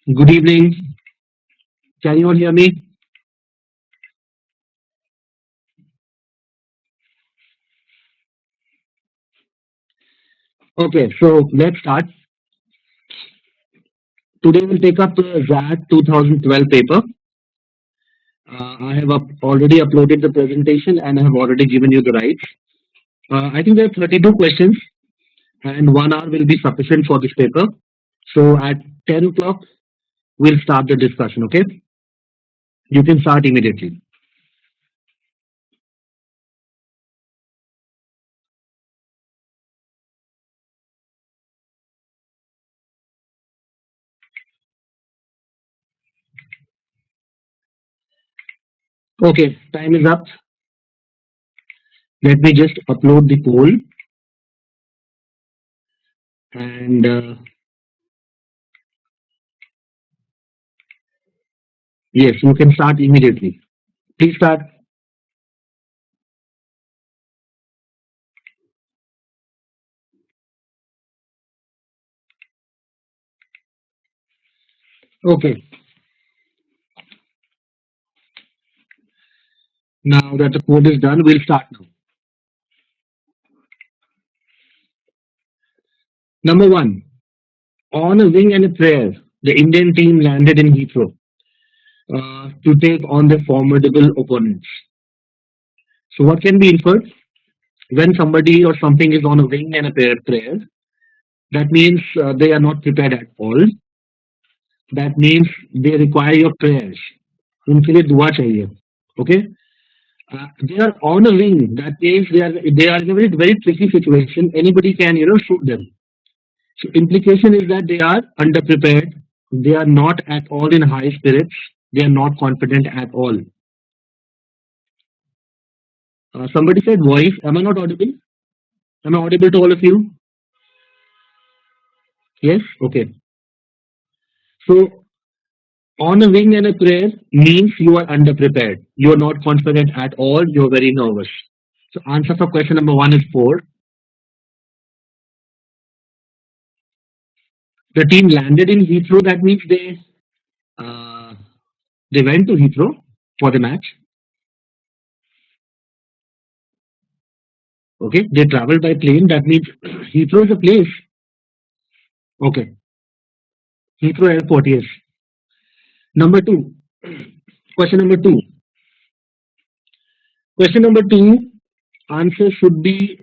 Good evening. Can you all hear me? Okay, so let's start. Today we'll take up the XAT 2012 paper. I have already uploaded the presentation and I have already given you the rights. I think there are 32 questions and 1 hour will be sufficient for this paper. So at 10 o'clock, we'll start the discussion, okay? You can start immediately. Okay, time is up. Let me just upload the poll and yes, you can start immediately. Please start. Okay, now that the code is done, we'll start now. Number one, on a wing and a prayer, the Indian team landed in Heathrow to take on their formidable opponents. So, what can be inferred? When somebody or something is on a wing and a prayer, that means they are not prepared at all. That means they require your prayers. उनके लिए दुआ चाहिए. Okay? They are on a wing. That means they are in a very tricky situation. Anybody can shoot them. So implication is that they are underprepared. They are not at all in high spirits. They are not confident at all. Somebody said voice. Am I not audible? Am I audible to all of you? Yes? Okay. So on a wing and a prayer means you are underprepared. You are not confident at all. You are very nervous. So answer for question number one is 4. The team landed in Heathrow. That means uh, they went to Heathrow for the match. Okay. They traveled by plane. That means Heathrow is a place. Okay. Heathrow Airport. Yes. Number two. Question number two. Question number two, answer should be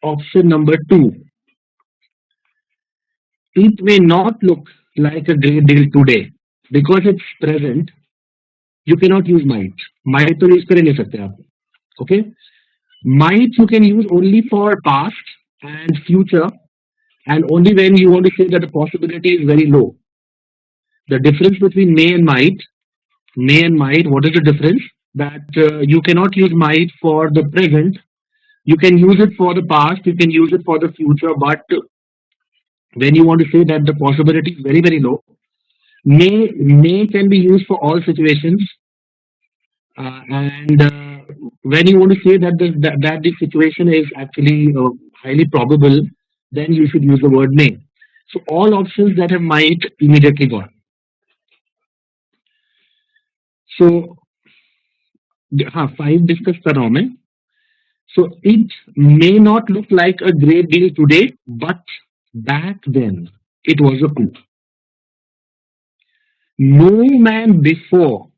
option number two. It may not look like a great deal today because it's present. You cannot use might. Might तो use कर ही नहीं सकते आप. Okay. Might you can use only for past and future, and only when you want to say that the possibility is very low. The difference between may and might. What is the difference? That you cannot use might for the present. You can use it for the past. You can use it for the future, but when you want to say that the possibility is very low, may can be used for all situations, and when you want to say that the situation is actually highly probable, then you should use the word may. So all options that have might immediately gone. So हाँ 5 discuss कर रहा हूं मैं. So it may not look like a great deal today, but back then it was a coup. No man before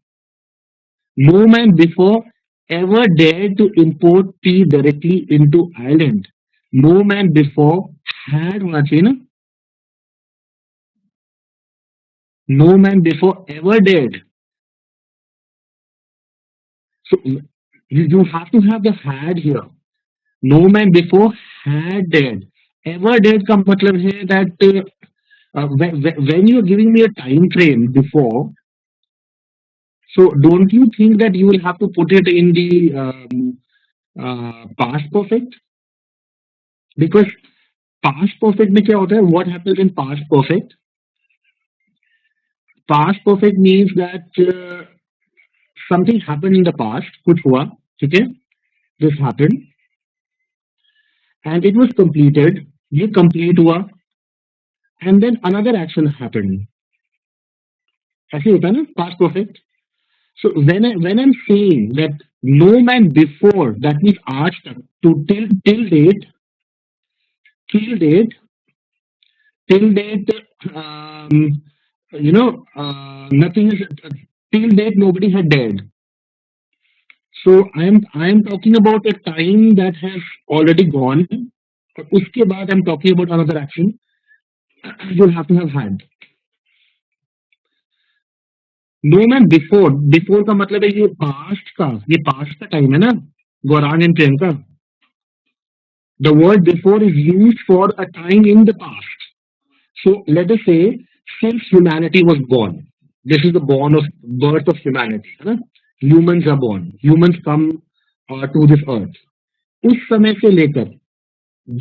No man before ever dared to import tea directly into Ireland. No man before had होना चाहिए ना. No man before ever dared. So you have to have the had here. No man before had dared. Ever dared का मतलब है that when you are giving me a time frame before, so don't you think that you will have to put it in the past perfect? Because past perfect में क्या होता है? What happens in past perfect? Past perfect means that something happened in the past, कुछ हुआ, ठीक है? This happened and it was completed. ये complete हुआ and then another action happened. ऐसे होता है ना past perfect. So when I'm saying that no man before, that means आज तक, to till date till date nothing is, till date nobody had died. So I am talking about a time that has already gone. और उसके बाद I'm talking about another action you'll have to have had. No man before का मतलब है ये past का time है ना. Gaurang and Priyanka, the word before is used for a time in the past. So let us say since humanity was born, this is the born of birth of humanity, है ना. Humans are born, humans come to this earth. उस समय से लेकर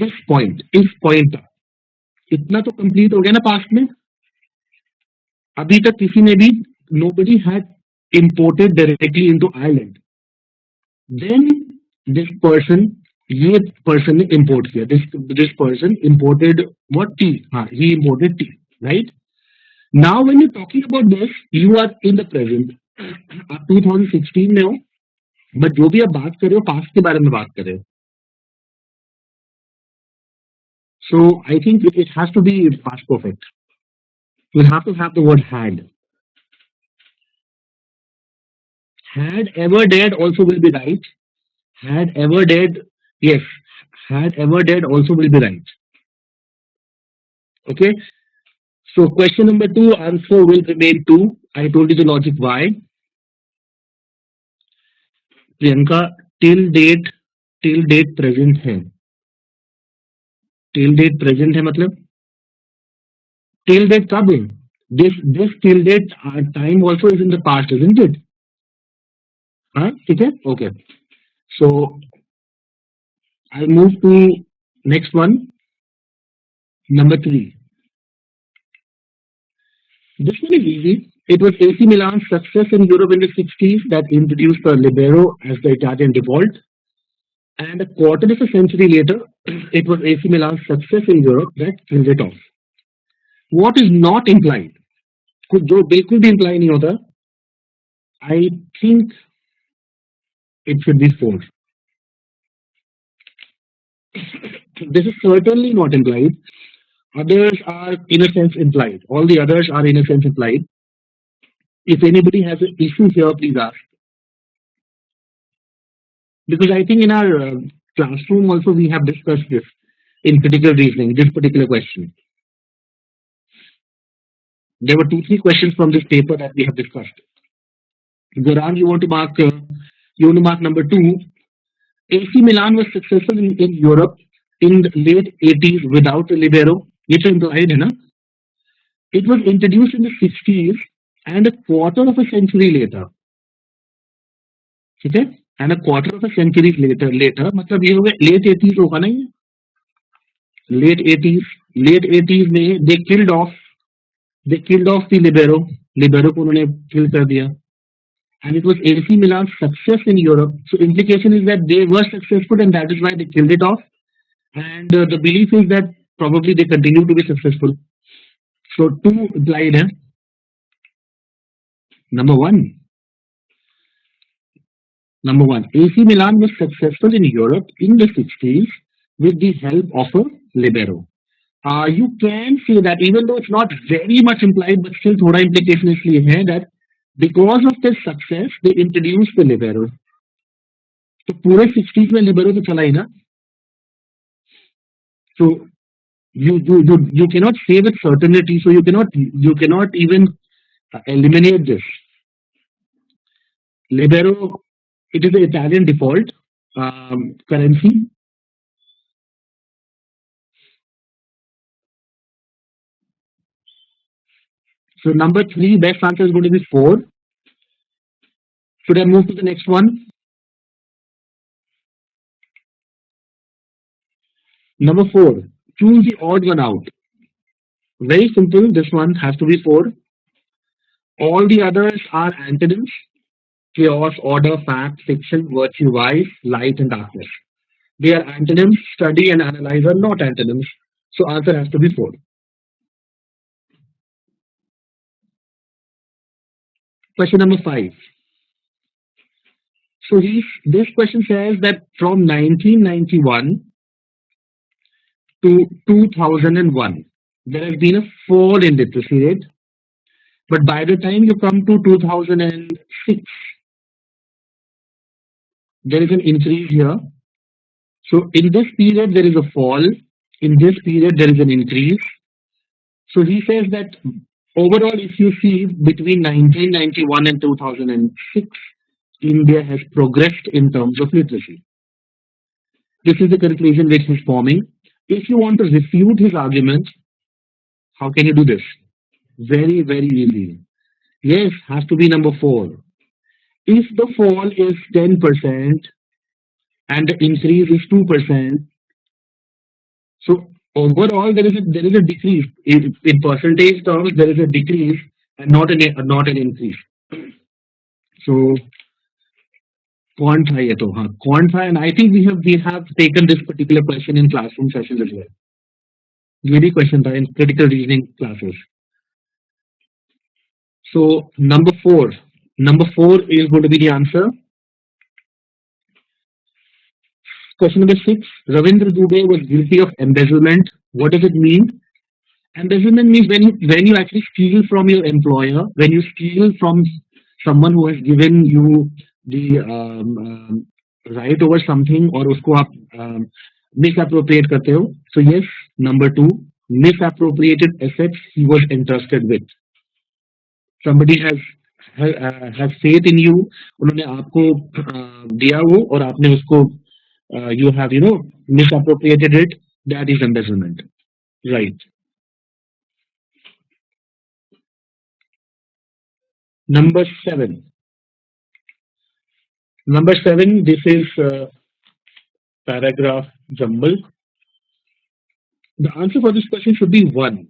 this point, इस point तक, इतना तो कंप्लीट हो गया ना पास्ट में. अभी तक किसी ने भी, nobody had imported directly into Ireland. Then this person, ये person ने import किया. This person imported what? Tea. हाँ, he imported tea, right? Now when you're talking about this, you are in the present. आप 2016 में हो, but जो भी आप बात कर रहे हो पास्ट के बारे में बात कर रहे हो. So I think it has to be past perfect. You have to have the word had. Had ever dead also will be right. Had ever dead, yes. Had ever dead also will be right. Okay. So question number two, answer will remain two. I told you the logic why. Priyanka, till date present है. Till date present है मतलब till date कब है? This till date time also is in the past, isn't it? हाँ, ठीक है, okay. So I move to next one, number three. This one is easy. It was AC Milan's success in Europe in the 60s that introduced the libero as the Italian default. And a quarter of a century later, it was AC Milan's success in Europe that killed it off. What is not implied? कुछ जो बिल्कुल भी imply नहीं होता. I think it should be four. This is certainly not implied. Others are in a sense implied. All the others are in a sense implied. If anybody has an issue here, please ask. Because I think in our classroom also we have discussed this in critical reasoning, this particular question. There were 2-3 questions from this paper that we have discussed. Gaurang, you want to mark number two. AC Milan was successful in Europe in the late 80s without a libero. ये तो implied है ना? It was introduced in the 60s and a quarter of a century later. ठीक है? And a quarter of a century later मतलब ये हो गया late 80s होगा ना ये? Late 80s में they killed off the libero. Libero को उन्होंने kill कर दिया. And it was AC Milan's success in Europe. So implication is that they were successful and that is why they killed it off. And the belief is that probably they continue to be successful. So two implied है. Number one, AC Milan was successful in Europe in the 60s with the help of a libero. You can say that even though it's not very much implied, but still थोड़ा implication इसलिए है that because of their success, they introduced the libero. तो पूरे 60s में libero तो चला ही ना. So you cannot say with certainty. So you cannot even eliminate this. Libero, it is the Italian default currency. So number three, best answer is going to be four. Should I move to the next one? Number four, choose the odd one out. Very simple. This one has to be four. All the others are antonyms: chaos, order, fact, fiction, virtue, vice, light, and darkness. They are antonyms. Study and analyze are not antonyms. So answer has to be four. Question number 5. So this question says that from 1991 to 2001, there has been a fall in literacy rate, but by the time you come to 2006, there is an increase here. So in this period, there is a fall. In this period, there is an increase. So he says that overall, if you see between 1991 and 2006, India has progressed in terms of literacy. This is the conclusion which he's forming. If you want to refute his argument, how can you do this? Very, very easy. Yes, has to be number 4. If the fall is 10% and the increase is 2%, so overall there is a decrease. In percentage terms, there is a decrease and not an increase. So कौन था ये तो हाँ कौन था and I think we have taken this particular question in classroom sessions as well. ये भी question था in critical reasoning classes. So number 4 is going to be the answer. Question number 6. Ravindra Dubey was guilty of embezzlement. What does it mean? Embezzlement means when you actually steal from your employer, when you steal from someone who has given you the right over something और उसको आप misappropriate करते हो. So yes, number 2, misappropriated assets he was entrusted with. Somebody has faith in you. उन्होंने आपको दिया वो और आपने उसको you have misappropriated it. That is embezzlement, right? Number 7. This is paragraph jumble. The answer for this question should be 1.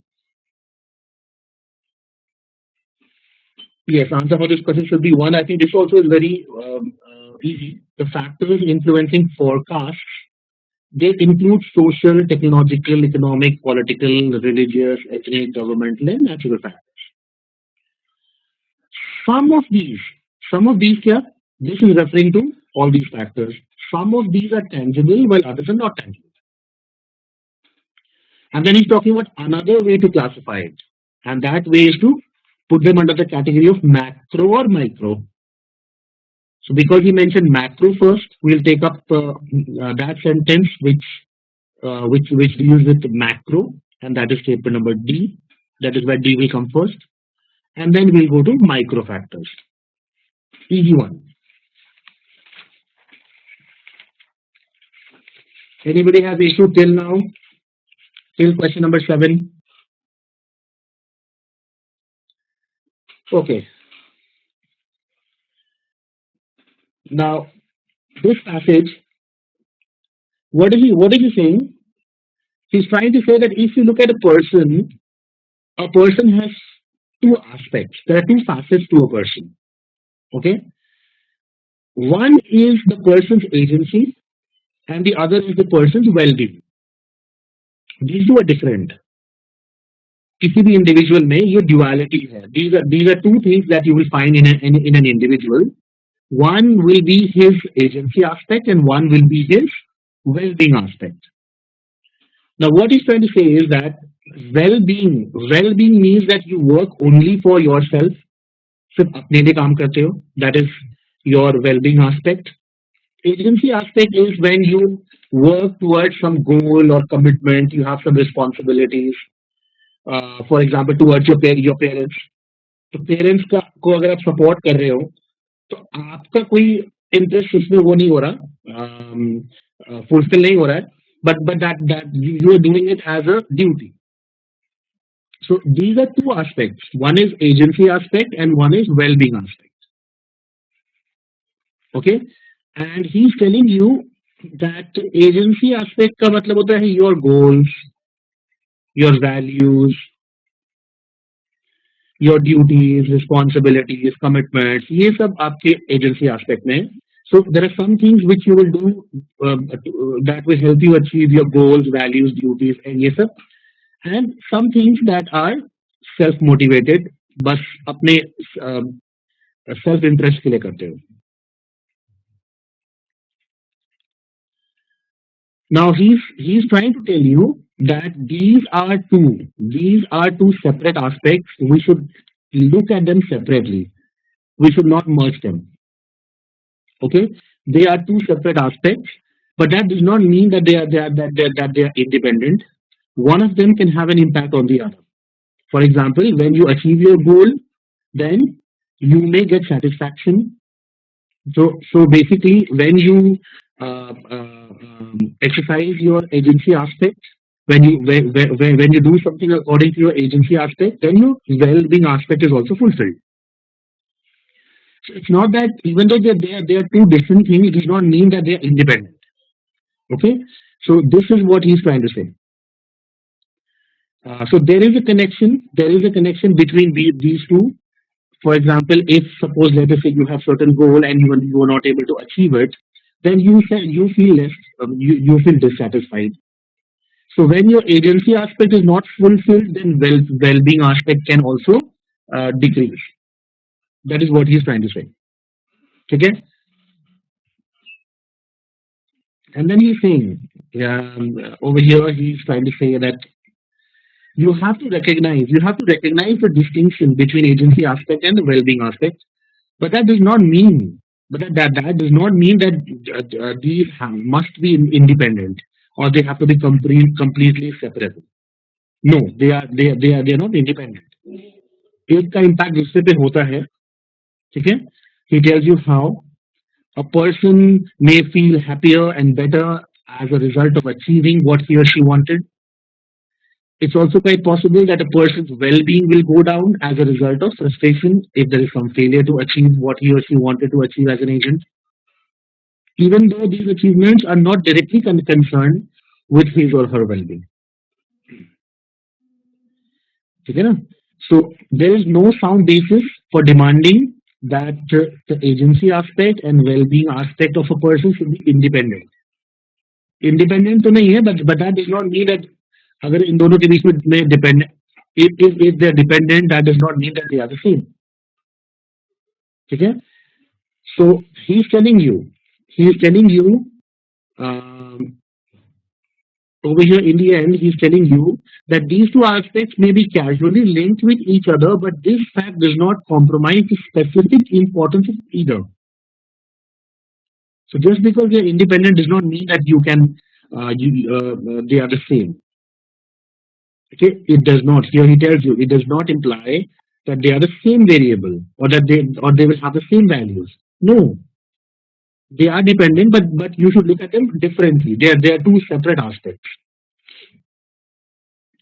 Yes, answer for this question should be 1. I think this also is very easy. The factors influencing forecasts, they include social, technological, economic, political, religious, ethnic, governmental, and natural factors. Some of these, yeah, this is referring to all these factors. Some of these are tangible while others are not tangible. And then he's talking about another way to classify it. And that way is to put them under the category of macro or micro. So because he mentioned macro first, we'll take up that sentence which deals with macro, and that is statement number D. That is where D will come first. And then we'll go to micro factors. Easy one. Anybody have issue till now? Till question number 7? Okay. Now, this passage, what is he saying? He's trying to say that if you look at a person has 2 aspects. There are 2 facets to a person. Okay. One is the person's agency, and the other is the person's well-being. These two are different. किसी भी individual में ये duality है. These are 2 things that you will find in an individual. One will be his agency aspect, and one will be his well-being aspect. Now, what he's trying to say is that well-being means that you work only for yourself. सिर्फ अपने लिए काम करते हो. That is your well-being aspect. Agency aspect is when you work towards some goal or commitment. You have some responsibilities. For example, towards your parents. तो parents को अगर आप सपोर्ट कर रहे हो तो आपका कोई इंटरेस्ट उसमें वो नहीं हो रहा, फुलफिल नहीं हो रहा है, but that you are doing it as a duty. So these are 2 aspects. One is agency aspect and one is well-being aspect. Okay, and he's telling you that agency aspect का मतलब होता है your goals, your values, your duties, responsibilities, commitments, ये सब आपके agency aspect में. So there are some things which you will do that will help you achieve your goals, values, duties, and ये सब. And some things that are self-motivated, बस अपने self interest के लिए करते हो. Now he's trying to tell you that these are two separate aspects. We should look at them separately. We should not merge them. Okay, they are two separate aspects, but that does not mean that they are independent. One of them can have an impact on the other. For example, when you achieve your goal, then you may get satisfaction. So basically, when you exercise your agency aspect, when you do something according to your agency aspect, then your well-being aspect is also fulfilled. So it's not that even though they are two different things, it does not mean that they are independent. Okay, so this is what he's trying to say. So there is a connection. There is a connection between these two. For example, if suppose let us say you have certain goal and you are not able to achieve it, then you feel less, you feel dissatisfied. So when your agency aspect is not fulfilled, then well-being aspect can also decrease. That is what he's trying to say. Okay, and then he's saying, over here he's trying to say that you have to recognize the distinction between agency aspect and the well-being aspect. But that does not mean, that does not mean that these must be independent or they have to be completely separate. No, they are not independent. एक का impact दूसरे पे होता है. ठीक है. He tells you how a person may feel happier and better as a result of achieving what he or she wanted. It's also quite possible that a person's well-being will go down as a result of frustration if there is some failure to achieve what he or she wanted to achieve as an agent, even though these achievements are not directly concerned with his or her well-being. ठीक है ना? So there is no sound basis for demanding that the agency aspect and well-being aspect of a person should be independent. Independent तो नहीं है, but that does not mean that अगर इन दोनों के बीच में dependent, if they are dependent, that does not mean that they are the same. ठीक है? So he's telling you um, over here in the end, he's telling you that these two aspects may be casually linked with each other, but this fact does not compromise the specific importance of either. So just because they're independent does not mean that they are the same. Okay, it does not. Here he tells you it does not imply that they are the same variable or that they will have the same values. No, they are dependent, but you should look at them differently. They are two separate aspects.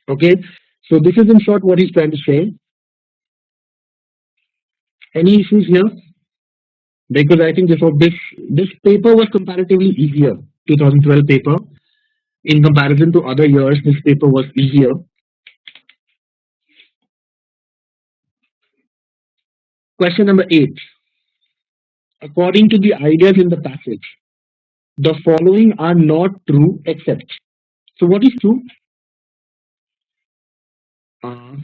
Okay, so this is in short what he's trying to say. Any issues here? Because I think this paper was comparatively easier. 2012 paper in comparison to other years, this paper was easier. Question number 8. According to the ideas in the passage, the following are not true except. So what is true? Uh,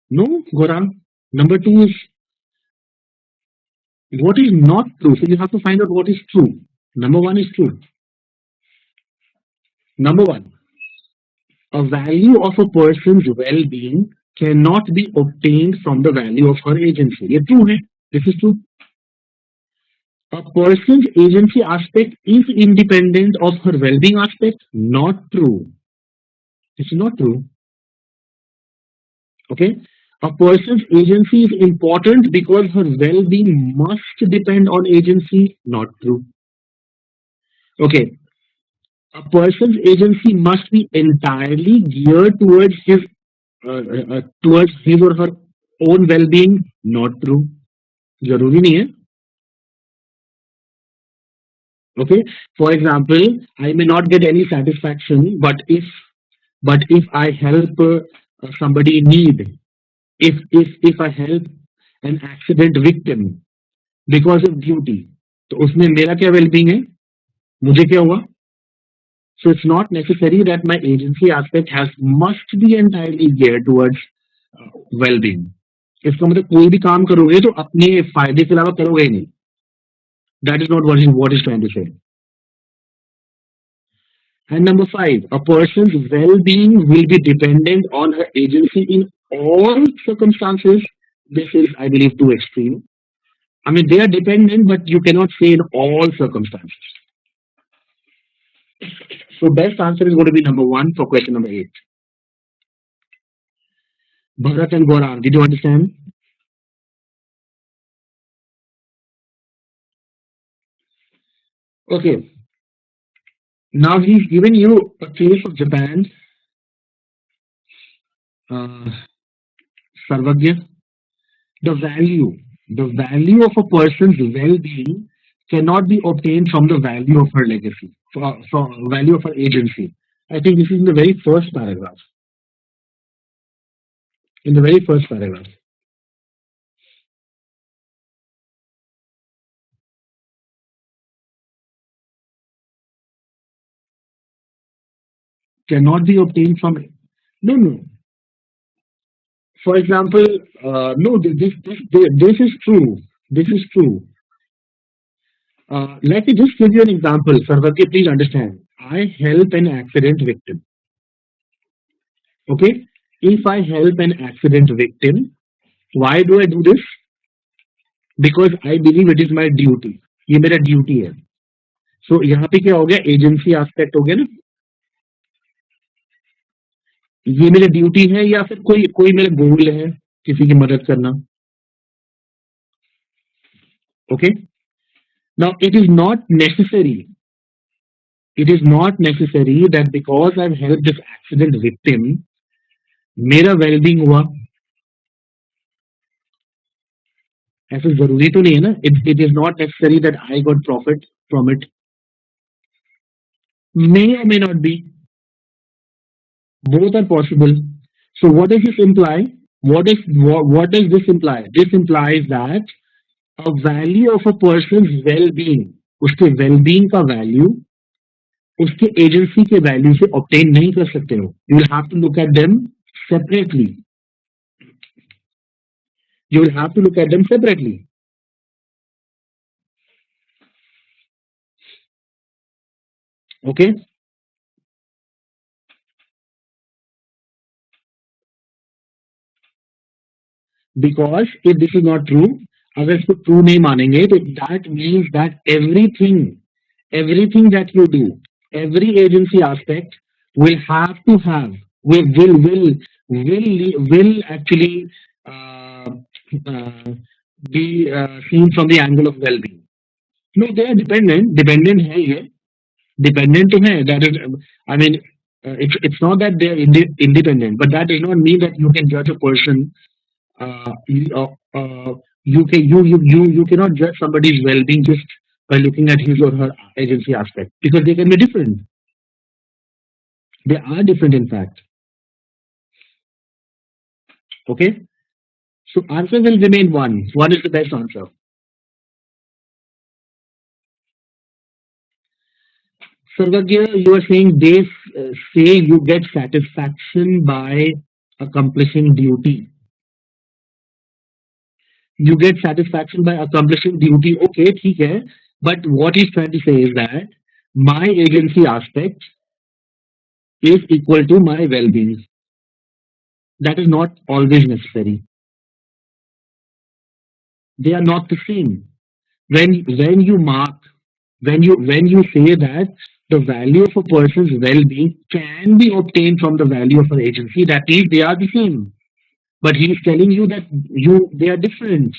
no, Goran. Number 2 is what is not true. So you have to find out what is true. Number 1 is true. Number 1, a value of a person's well-being cannot be obtained from the value of her agency. ये true है. This is true. A person's agency aspect is independent of her well-being aspect. Not true. This is not true. Okay. A person's agency is important because her well-being must depend on agency. Not true. Okay. A person's agency must be entirely geared towards his or her own well-being. Not true. जरूरी नहीं है. Okay, for example, I may not get any satisfaction, but if I help somebody in need, if I help an accident victim because of duty, तो उसमें मेरा क्या well-being है? मुझे क्या हुआ? So it's not necessary that my agency aspect must be entirely geared towards well-being. इसका मतलब कोई भी काम करोगे तो अपने फायदे के अलावा करोगे ही नहीं. That is not what is trying to say. And number five, a person's well-being will be dependent on her agency in all circumstances. This is, I believe, too extreme. I mean, they are dependent, but you cannot say in all circumstances. So, best answer is going to be number one for question number eight. Bharat and Gaurav, did you understand? Okay. Now he's given you a case of Japan, uh, Sarvagya. The value of a person's well-being cannot be obtained from the value of her legacy, from value of her agency. I think this is in the very first paragraph. In the very first paragraph, cannot be obtained from. No, no. For example, no. This is true. This is true. Let me just give you an example. Sarvati, please understand. I help an accident victim. Okay. If I help an accident victim, why do I do this? Because I believe it is my duty. ये मेरा duty है. सो यहाँ पे क्या हो गया, agency aspect हो गया ना. ये मेरा ड्यूटी है या फिर कोई कोई मेरा गोल है किसी की मदद करना. Okay. Now it is not necessary that because I help this accident victim मेरा वेलबींग हुआ. ऐसा जरूरी तो नहीं है ना. It is not necessary that I got profit from it. May or may not be. Both are possible. So what does this imply? What does this imply? This implies that a value of a person's well-being, उसके well-being का value उसके agency के value से obtain नहीं कर सकते हो. You will have to look at them separately. You will have to look at them separately. Okay? Because if this is not true, अगर इसको true नहीं मानेंगे तो that means that everything that you do, every agency aspect will have to have will actually uh, uh, be seen from the angle of well-being. No, they are dependent है ये. Dependent तो है. That is, I mean, it's not that they are independent, but that does not mean that you can judge a person. uh, you, uh, uh, you cannot judge somebody's well-being just by looking at his or her agency aspect, because they can be different. They are different, in fact. Okay, so answer will remain one. One is the best answer. Sarvagya, you are saying they say you get satisfaction by accomplishing duty. You get satisfaction by accomplishing duty. Okay, ठीक है. But what he's trying to say is that my agency aspect is equal to my well-being. That is not always necessary. They are not the same. When you mark, when you say that the value of a person's well-being can be obtained from the value of an agency, that means they are the same. But he is telling you that they are different.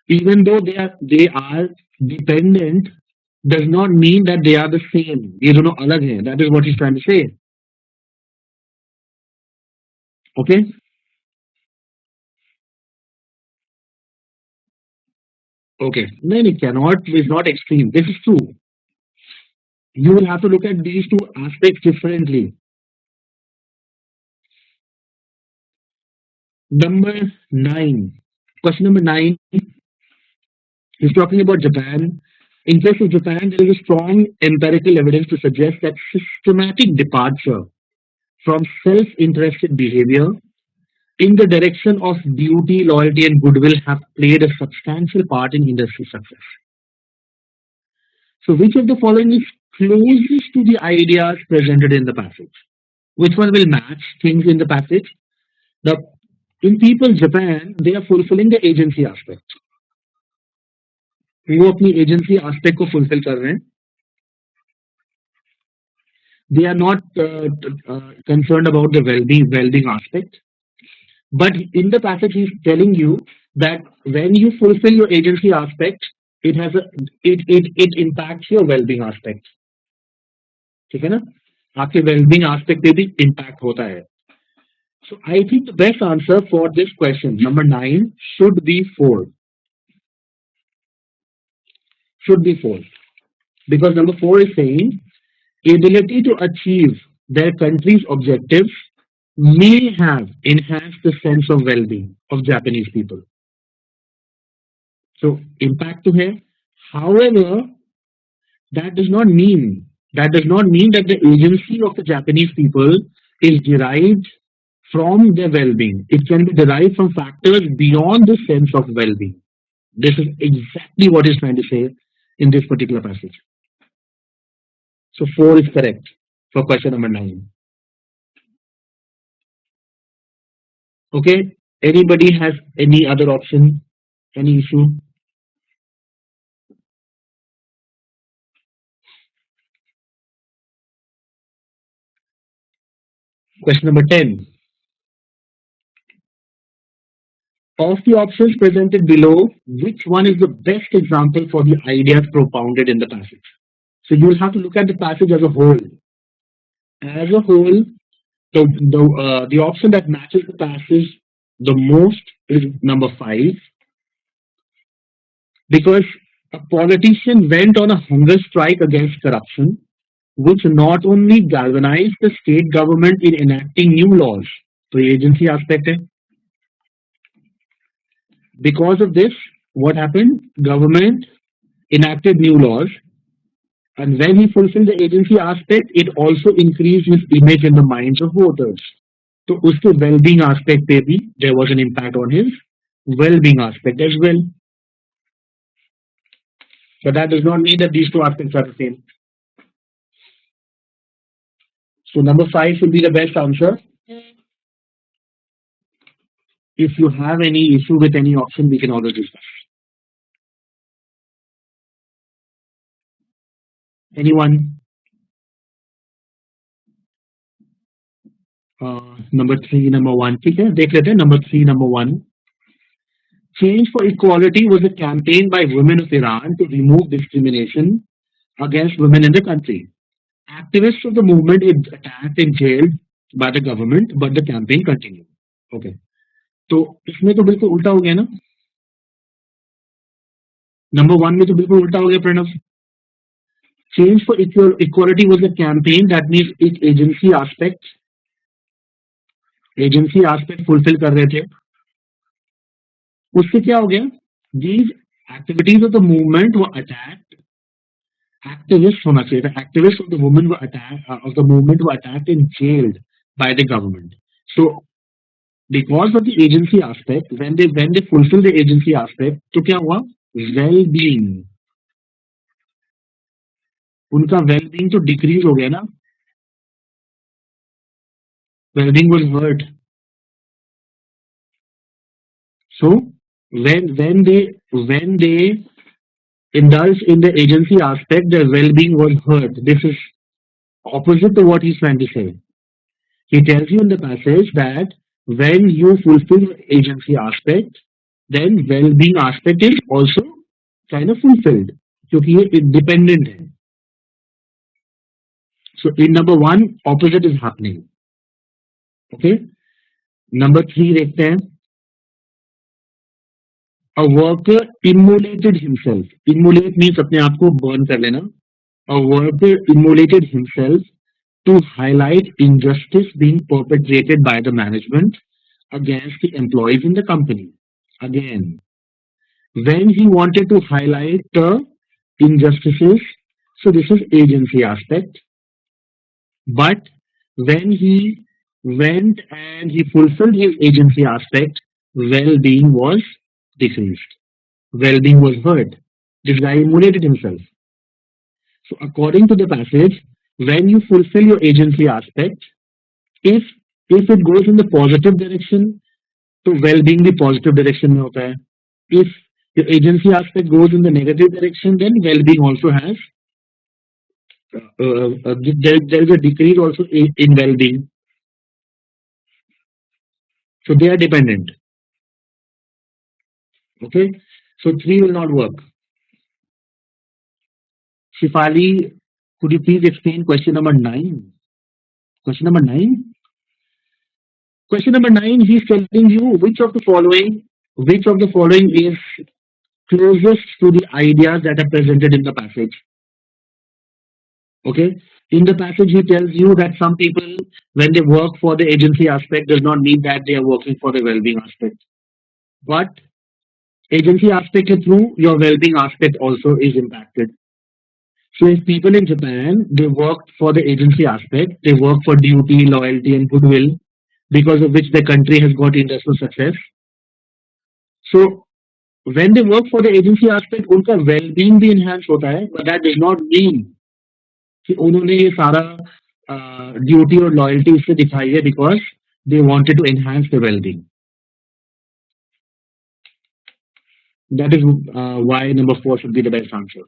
Even though they are dependent, does not mean that they are the same. ये दोनों अलग हैं. That is what he's trying to say. Okay. Okay. No, it cannot. Is not extreme. This is true. You will have to look at these two aspects differently. Number nine. Question number nine is talking about Japan. In case of Japan, there is a strong empirical evidence to suggest that systematic departure from self-interested behavior in the direction of duty, loyalty, and goodwill have played a substantial part in industry success. So, which of the following is closest to the ideas presented in the passage? Which one will match things in the passage? The in people Japan, they are fulfilling the agency aspect. वो अपनी agency aspect को fulfill कर रहे हैं. They are not concerned about the well-being aspect. But in the passage, he's telling you that when you fulfill your agency aspect, it has a it impacts your well-being aspect. ठीक है ना? आपके well-being aspect पे भी impact होता है. So I think the best answer for this question, number 9, should be 4. Should be 4. Because number 4 is saying ability to achieve their country's objectives may have enhanced the sense of well-being of Japanese people. So impact to है. However, that does not mean that the agency of the Japanese people is derived from their well-being. It can be derived from factors beyond the sense of well-being. This is exactly what he's trying to say in this particular passage. So 4 is correct for question number 9. Okay. Anybody has any other option? Any issue? Question number 10. Of the options presented below, which one is the best example for the ideas propounded in the passage? So you will have to look at the passage as a whole. As a whole, the option that matches the passage the most is number 5, because a politician went on a hunger strike against corruption, which not only galvanized the state government in enacting new laws, तो ये agency aspect है. Because of this, what happened? Government enacted new laws, and when he fulfilled the agency aspect, it also increased his image in the minds of voters. So उसके well-being aspect पे भी there was an impact on his well-being aspect as well. But that does not mean that these two aspects are the same. So number 5 should be the best answer. If you have any issue with any option, we can always discuss. Anyone? Number 3, number 1. ठीक है, देख लेते हैं. Number 3, number 1. Change for Equality was a campaign by women of Iran to remove discrimination against women in the country. Activists of the movement were attacked and jailed by the government, but the campaign continued. Okay. तो इसमें तो बिल्कुल उल्टा हो गया ना. Number 1 में तो बिल्कुल उल्टा हो गया Pranav. Change for Equality was a campaign, that means एक agency aspect fulfill कर रहे थे. उससे क्या हो गया? These activities of the movement were attacked. Activists होना चाहिए था. Activists of the movement were attacked and jailed by the government. So because of the agency aspect, when they fulfill the agency aspect, तो क्या हुआ? Well-being. उनका well-being तो decrease हो गया ना. Well-being was hurt. So when they indulge in the agency aspect, their well-being was hurt. This is opposite to what he's trying to say. He tells you in the passage that when you fulfill agency aspect, then well-being aspect is also kind of fulfilled, क्योंकि ये independent है. So in number 1, opposite is happening. Okay. Number 3 देखते हैं. A worker immolated himself. Immolate means अपने आप को burn कर लेना. A worker immolated himself to highlight injustice being perpetrated by the management against the employees in the company. Again, when he wanted to highlight the injustices, so this is agency aspect. But when he went and he fulfilled his agency aspect, well-being was decreased. Well-being was hurt. This guy emulated himself. So according to the passage, when you fulfill your agency aspect, if if it goes in the positive direction, तो well-being भी positive direction में होता है. If your agency aspect goes in the negative direction, then well-being also has there is a decrease also in well-being. So they are dependent. Okay, so three will not work. Shifali, could you please explain question number 9? Question number 9. Question number 9. He's telling you which of the following is closest to the ideas that are presented in the passage. Okay. In the passage, he tells you that some people, when they work for the agency aspect, does not mean that they are working for the well-being aspect. But agency aspect के through your well-being aspect also is impacted. So if people in Japan, they work for the agency aspect, they work for duty, loyalty, and goodwill, because of which the country has got industrial success. So when they work for the agency aspect, उनका well-being भी enhance होता है, but that does not mean कि उन्होंने ये सारा duty और loyalty इससे दिखाई है because they wanted to enhance the well-being. That is why number 4 should be the best answer.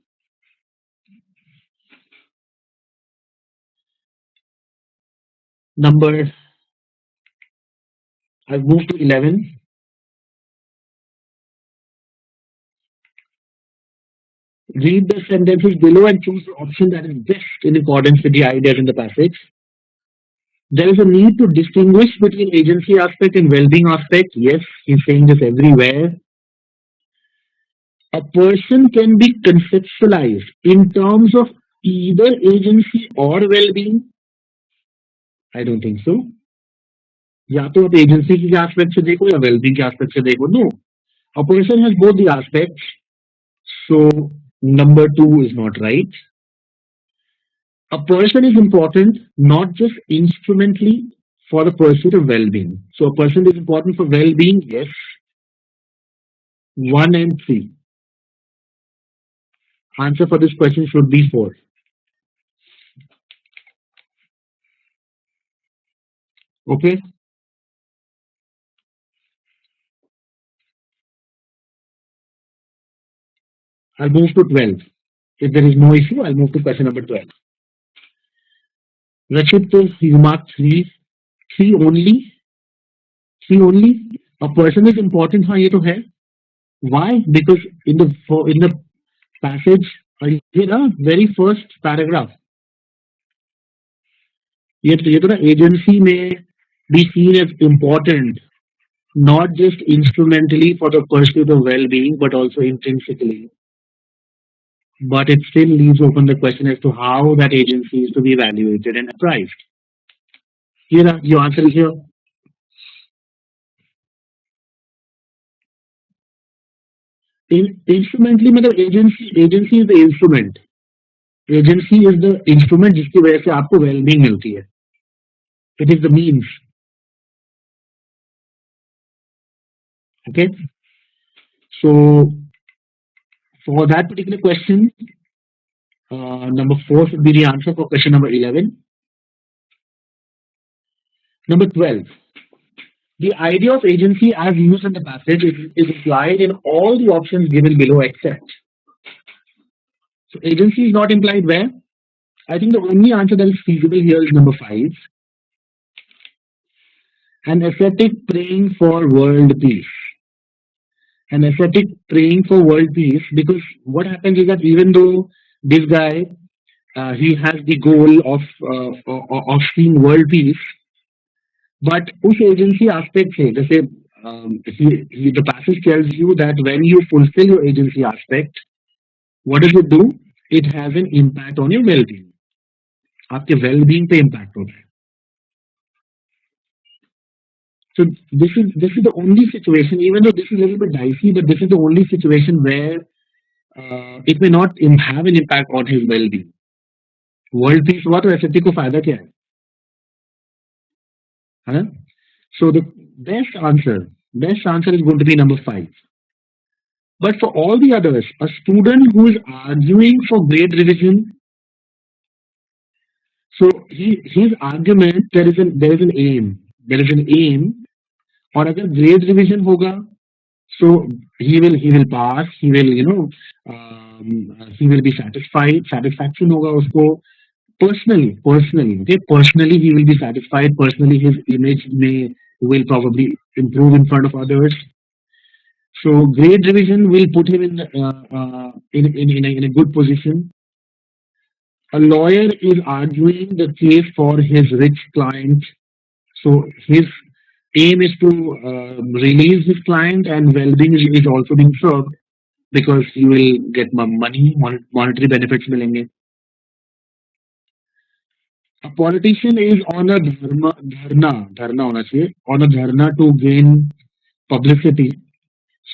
Number, I've moved to 11. Read the sentences below and choose the option that is best in accordance with the ideas in the passage. There is a need to distinguish between agency aspect and well-being aspect. Yes, he's saying this everywhere. A person can be conceptualized in terms of either agency or well-being. I don't think so. या तो आप agency के aspect से देखो या wellbeing के aspect से देखो. No, a person has both the aspects. So number 2 is not right. A person is important not just instrumentally for the pursuit of well-being. So a person is important for well-being. Yes. 1 and 3. Answer for this question should be 4. Okay. I'll move to 12. If there is no issue, I'll move to question number 12. Rachit, you mark 3. 3 only. 3 only. A person is important. हाँ ये तो है. Why? Because in the passage, ये ना very first paragraph, ये तो ना agency may be seen as important, not just instrumentally for the pursuit of well-being, but also intrinsically. But it still leaves open the question as to how that agency is to be evaluated and appraised. Here, your answer is here. Instrumentally, मतलब agency is the instrument. Agency is the instrument जिसकी वजह से आपको well-being मिलती है. It is the means. Okay. So for that particular question, number 4 should be the answer for question number 11. Number 12. The idea of agency as used in the passage is implied in all the options given below except. So agency is not implied where? I think the only answer that is feasible here is number 5. An ascetic praying for world peace. An ascetic praying for world peace, because what happens is that even though this guy he has the goal of seeing world peace, but उस agency aspect से जैसे the passage tells you that when you fulfill your agency aspect, what does it do? It has an impact on your well-being. आपके well-being पे impact होता है. So this is the only situation, even though this is a little bit dicey, but this is the only situation where it may not have an impact on his well-being. World peace हुआ तो एसएचटी को फायदा क्या है? Huh? So the best answer is going to be number five. But for all the others, a student who is arguing for grade revision, so his argument, there is an aim. There is an aim. और अगर grade revision होगा, so he will pass. He will be satisfied. Satisfaction होगा उसको personally. Okay, personally he will be satisfied. Personally, his image may will probably improve in front of others. So grade revision will put him in a good position. A lawyer is arguing the case for his rich client. So his aim is to release his client, and well-being is also being served because he will get money, monetary benefits मिलेंगे. A politician is on a dharna होना चाहिए, on a dharna to gain publicity.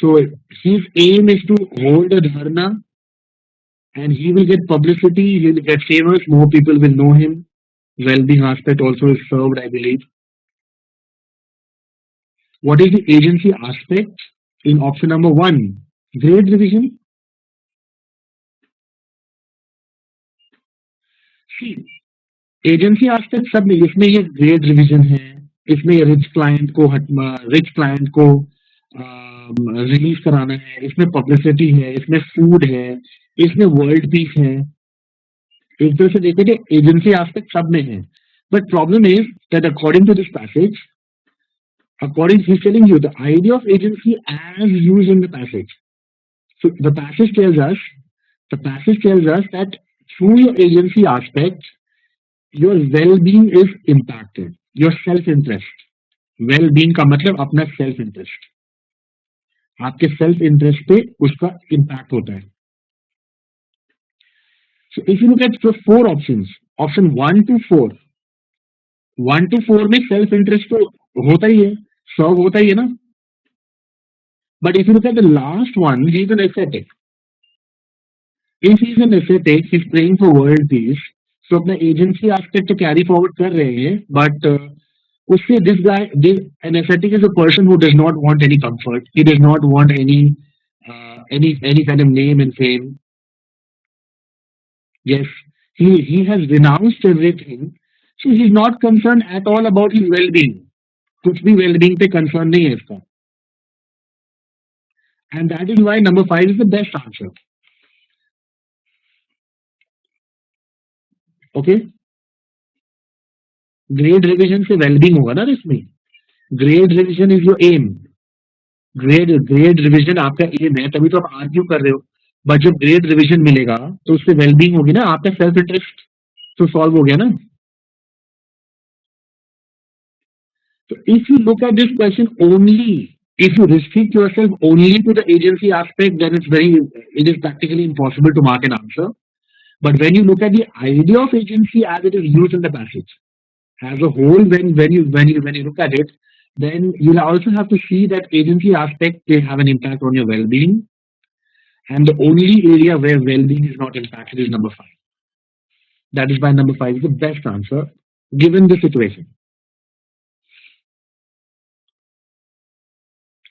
So his aim is to hold a dharna, and he will get publicity, he will get famous, more people will know him. Well-being aspect also is served, I believe. What is the agency aspect in option number one? Grade revision. See, agency aspect सब में, इसमें ये grade revision है, इसमें ये rich client को release कराना है, इसमें पब्लिसिटी है, इसमें फूड है, इसमें वर्ल्ड पीस है. एक तरह से देखें तो एजेंसी एस्पेक्ट सब में है. But problem is that according to this passage, according he's telling you the idea of agency as used in the passage. So the passage tells us that through your agency aspect, your well-being is impacted. Your self-interest. Well-being का मतलब अपना self-interest. आपके self-interest पे उसका impact होता है. So if you look at the four options, option 1 to 4, 1 to 4 में self-interest तो होता ही है, serve होता ही है ना. But if you look at the last one, he's an ascetic. If he's an ascetic, he's praying for world peace. So अपना agency aspect to carry forward कर रहे हैं, but उससे an ascetic is a person who does not want any comfort. He does not want any kind of name and fame. Yes, he has renounced everything, so he's not concerned at all about his well-being. कुछ भी well-being पे concern नहीं है इसका. And that is why number 5 is the best answer. Okay, grade revision से well-being होगा ना इसमें. Grade revision is your aim. Grade revision आपका एम है, तभी तो आप आर्ग्यू कर रहे हो. बट जब ग्रेड रिवीजन मिलेगा तो उससे वेलबींग होगी ना, आपका सेल्फ इंटरेस्ट तो सॉल्व हो गया ना. तो if you look at this question only, if you restrict yourself only to the agency aspect, then it is practically impossible to mark an answer. But when you look at the idea of agency as it is used in the passage as a whole, when you look at it, then you'll also have to see that agency aspect, they have an impact on your well-being, and the only area where well-being is not impacted is number 5. That is why number 5 is the best answer given the situation.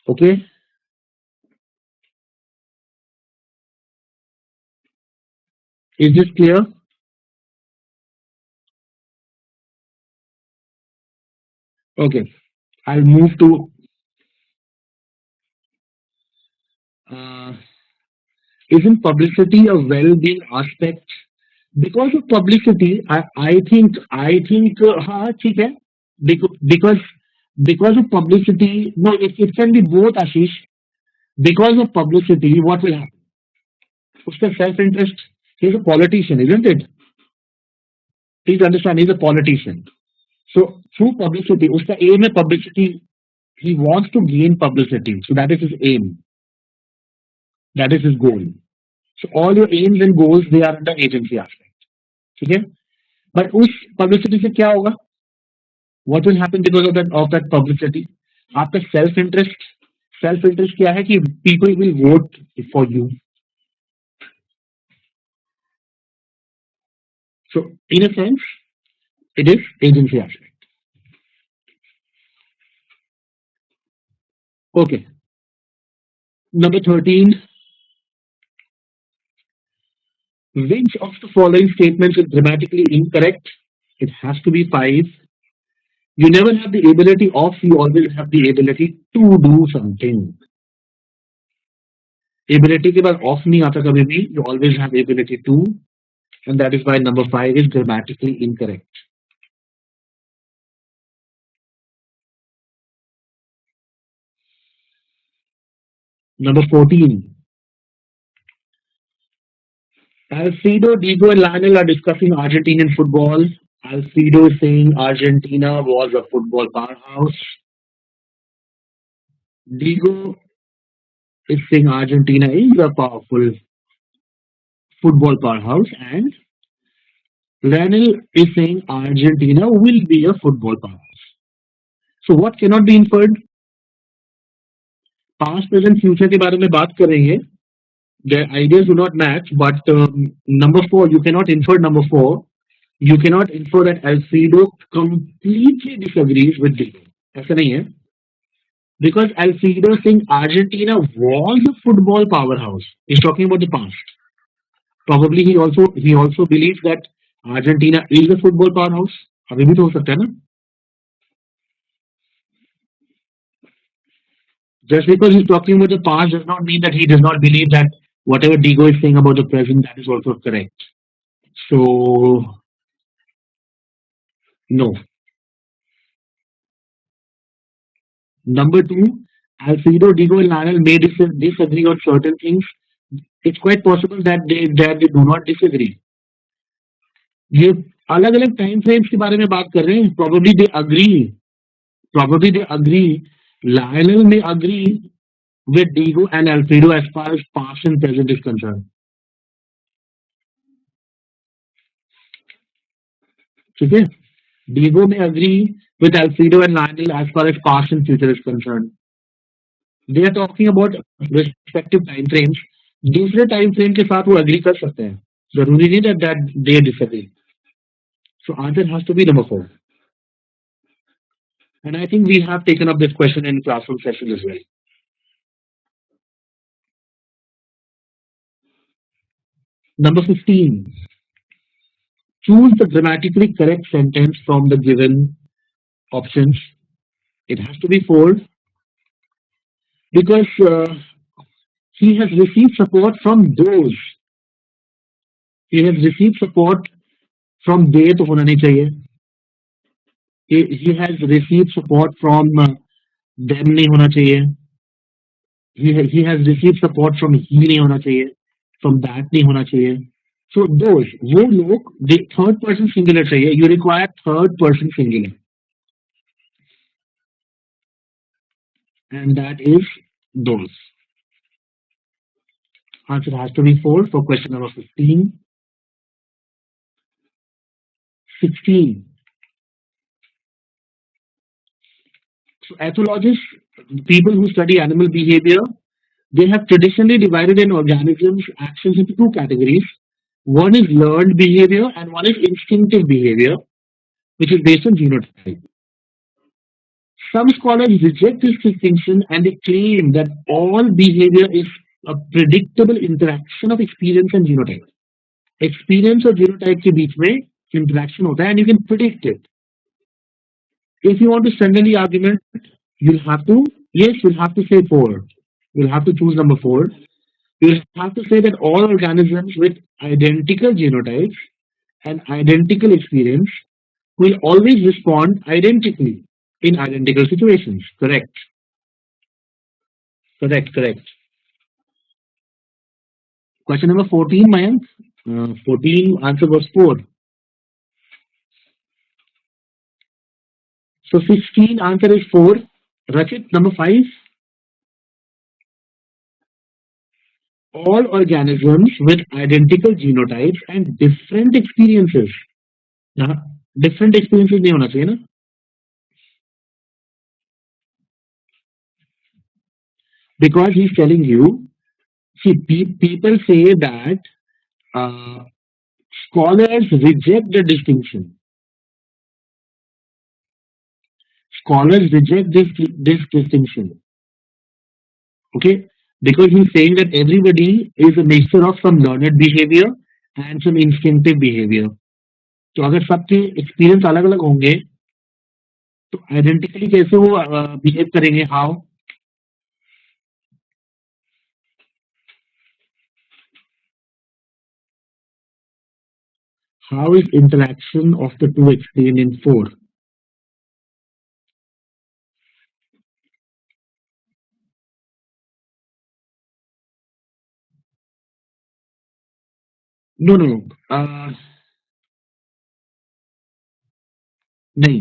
Okay, is this clear? Okay, I'll move to uh, isn't publicity a well-being aspect? Because of publicity, I think हाँ ठीक है. Because because of publicity, no, it can be both, Ashish. Because of publicity, what will happen? उसका self-interest. He's a politician, isn't it? Please understand, he's a politician. So through publicity, उसका aim है publicity. He wants to gain publicity. So that is his aim. That is his goal. So all your aims and goals, they are under agency aspect. ठीक है? But उस publicity से क्या होगा? What will happen because of that publicity? आपका self interest क्या है कि people will vote for you. So in a sense, it is agency aspect. Okay. Number 13. Which of the following statements is grammatically incorrect? It has to be five. You never have the ability of, you always have the ability to do something. Ability के बाद of नहीं आता कभी भी. You always have ability to, and that is why number five is grammatically incorrect. Number 14. Alfredo, Diego, and Lionel are discussing Argentinian football. Alfredo is saying Argentina was a football powerhouse. Diego is saying Argentina is a powerful football powerhouse, and Lionel is saying Argentina will be a football powerhouse. So what cannot be inferred? Past, present, future के बारे में बात करेंगे. Their ideas do not match, but number four, you cannot infer number four. You cannot infer that Alfredo completely disagrees with Diego. ऐसा नहीं है. Because Alfredo saying Argentina was a football powerhouse. He's talking about the past. Probably he also believes that Argentina is a football powerhouse. अभी भी तो हो सकता है ना. Just because he's talking about the past does not mean that he does not believe that whatever Diego is saying about the present, that is also correct. So no. Number two, Alfredo, Diego, and Lionel may disagree on certain things. It's quite possible that they do not disagree. ये अलग अलग time frames के बारे में बात कर रहे हैं. Probably they agree. Lionel may agree with Diego and Alfredo as far as past and present is concerned. ठीक है. Diego may agree with Alfredo and Lionel as far as past and future is concerned. They are talking about respective time frames. दूसरे time frame के साथ वो agree कर सकते हैं. जरूरी नहीं that they disagree. So answer has to be number four. And I think we have taken up this question in classroom session as well. Number 15. Choose the grammatically correct sentence from the given options. It has to be four because he has received support from those. He has received support from they तो होना नहीं चाहिए. He has received support from them नहीं होना चाहिए. He has received support from he नहीं होना चाहिए. From that नहीं होना चाहिए. So those, वो लोग, the third person singular चाहिए. You require third person singular, and that is those. Answer has to be four for question number 15. 16. So ethologists, people who study animal behavior, they have traditionally divided an organism's actions into two categories. One is learned behavior and one is instinctive behavior, which is based on genotype. Some scholars reject this distinction and they claim that all behavior is a predictable interaction of experience and genotype. Experience और genotype के बीच में interaction होता है and you can predict it. If you want to strengthen the argument, you'll have to, yes, you'll have to say four. You'll have to choose number four. You'll have to say that all organisms with identical genotypes and identical experience will always respond identically in identical situations. Correct. Correct. Question number 14, Mayank. 14 answer was 4. So 16 answer is 4. Rachit, number 5. All organisms with identical genotypes and different experiences. Now, different experiences नहीं होना चाहिए ना. Because he's telling you, see, people say that uh, scholars reject the distinction. Scholars reject this distinction. Okay, because he's saying that everybody is a mixture of some learned behavior and some instinctive behavior. तो अगर सबके experience अलग अलग होंगे तो identically कैसे वो behave करेंगे? How is interaction of the two explained in four? No, no, no. नहीं.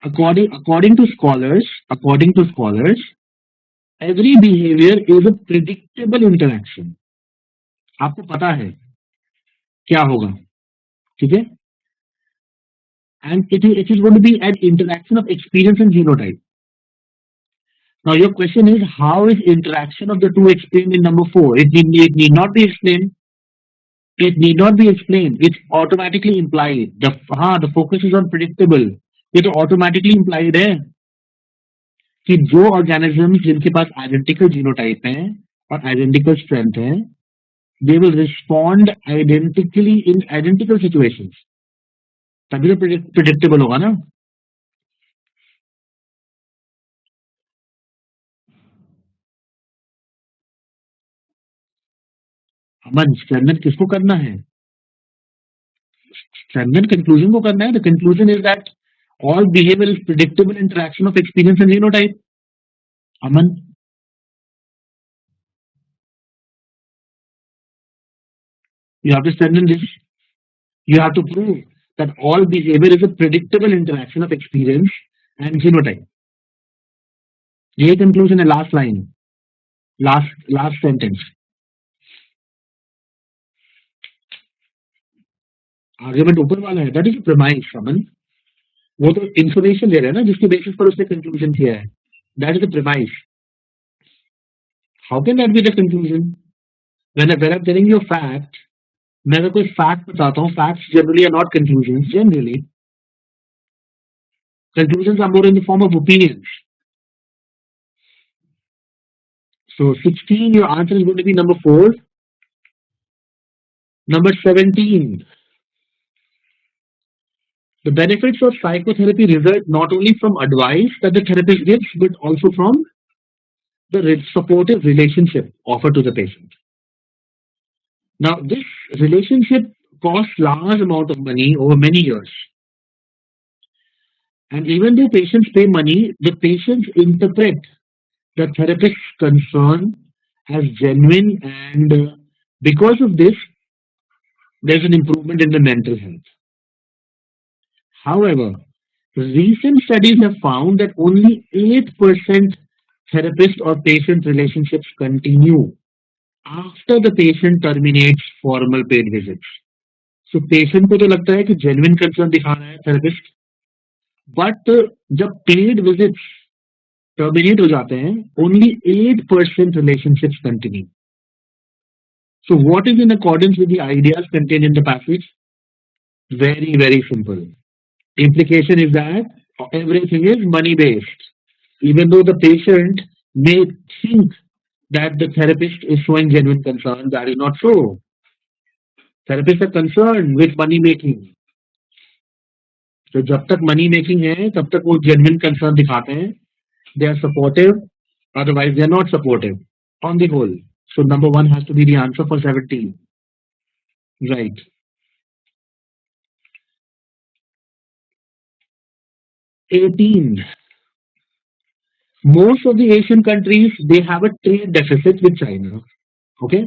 According to scholars, every behavior is a predictable interaction. आपको पता है क्या होगा, ठीक है? And it is going to be an interaction of experience and genotype. Now your question is, how is interaction of the two explained in number four? It need not be explained. It need not be explained. It's automatically implied. The focus is on predictable. ये तो automatically implied है कि जो organisms जिनके पास identical genotype हैं और identical strength है, they will respond identically in identical situations. तभी तो predictable होगा ना. अमन, स्टैंडर्ड किसको करना है? स्टैंडर्ड कंक्लूजन को करना है. The conclusion is that all behavior is predictable interaction of experience and genotype. Aman, you have to strengthen this. You have to prove that all behavior is a predictable interaction of experience and genotype. ये conclusion है. Last line, last sentence. Argument ऊपर वाला है. That is premise. अमन, वो तो information ले रहे हैं ना जिसके बेसिस पर उसने कंक्लूजन किया है. That is the premise. How can that be the conclusion? When I am telling you fact, मैं अगर कोई फैक्ट बताता हूँ, facts generally are not conclusion. Generally conclusions are more in the form of opinions. So 16, your answer is going to be number 4. Number 17, the benefits of psychotherapy result not only from advice that the therapist gives, but also from the supportive relationship offered to the patient. Now, this relationship costs large amount of money over many years. And even though patients pay money, the patients interpret the therapist's concern as genuine, and because of this, there's an improvement in the mental health. However, recent studies have found that only 8% therapist or patient relationships continue after the patient terminates formal paid visits. So patient को तो लगता है कि genuine concern दिखा रहा है therapist, but जब paid visits terminate हो जाते हैं, only 8% relationships continue. So what is in accordance with the ideas contained in the passage? Very, very simple. Implication is that everything is money based. Even though the patient may think that the therapist is showing genuine concern, that is not so. Therapists are concerned with money making. तो जब तक money making है तब तक वो genuine concern दिखाते हैं. They are supportive, otherwise they are not supportive on the whole. So number 1 has to be the answer for 17. Right. 18, most of the Asian countries, they have a trade deficit with China. Okay,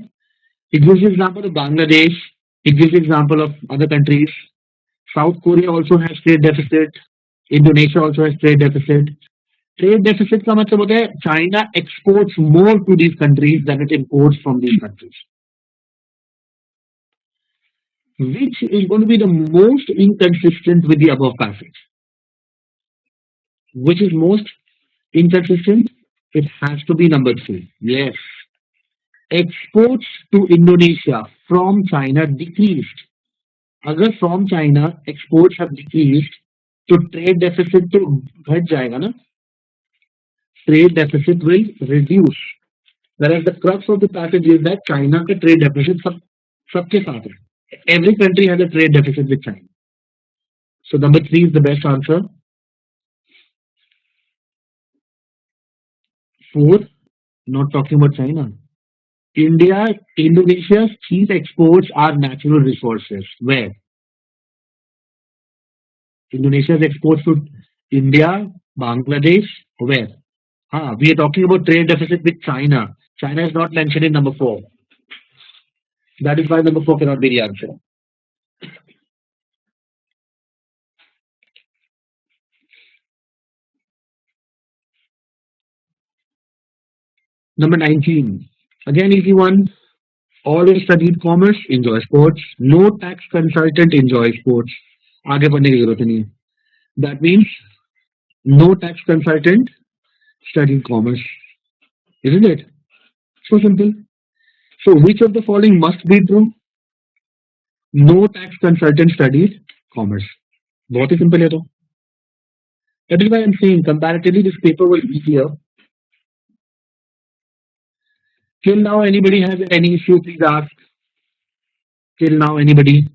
it gives example of Bangladesh. It gives example of other countries. South Korea also has trade deficit. Indonesia also has trade deficit. Trade deficit का मतलब होता है China exports more to these countries than it imports from these countries. Which is going to be the most inconsistent with the above passage? Which is most inconsistent? It has to be number 3. Yes. Exports to Indonesia from China decreased. अगर from China exports have decreased, तो trade deficit तो घट जाएगा ना. trade deficit will reduce. Whereas the crux of the passage is that China का trade deficit सबके साथ है. Every country has a trade deficit with China. So number three is the best answer. Four, not talking about China. Indonesia's chief exports are natural resources. Where? Indonesia's exports to India, Bangladesh, where? We are talking about trade deficit with China. China is not mentioned in number four. That is why number four cannot be the answer. Number 19. Again, easy one. All who studied commerce enjoy sports. No tax consultant enjoys sports. आगे बढ़ने की जरूरत नहीं है. That means no tax consultant studied commerce. Isn't it? So simple. So which of the following must be true? No tax consultant studied commerce. बहुत ही simple है तो. That is why I'm saying comparatively this paper was easier. Till now, anybody has any issue? Please ask. Till now, anybody?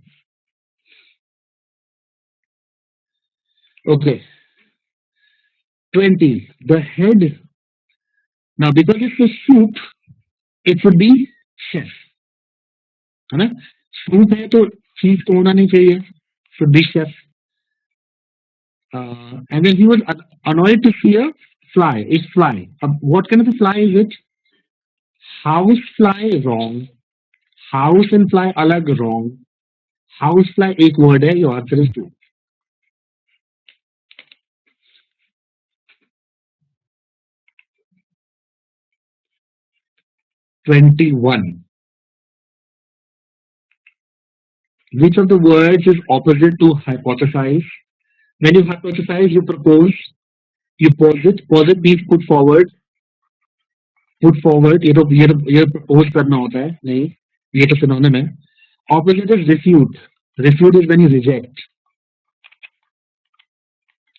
Okay. 20. The head. Now, because it's a soup, it should be chef. है ना? Soup है तो चीज तो होना नहीं चाहिए. Should be chef. And then he was annoyed to see a fly. It's fly. What kind of a fly is it? House fly wrong. House and fly alag wrong. House fly एक word है. Your answer is two. 21. Which of the words is opposite to hypothesize? When you hypothesize, you propose, you posit. Posit means put forward. Put forward. ये propose करना होता है. नहीं, ये तो synonym है. Opposite is refute. Refute is when you reject.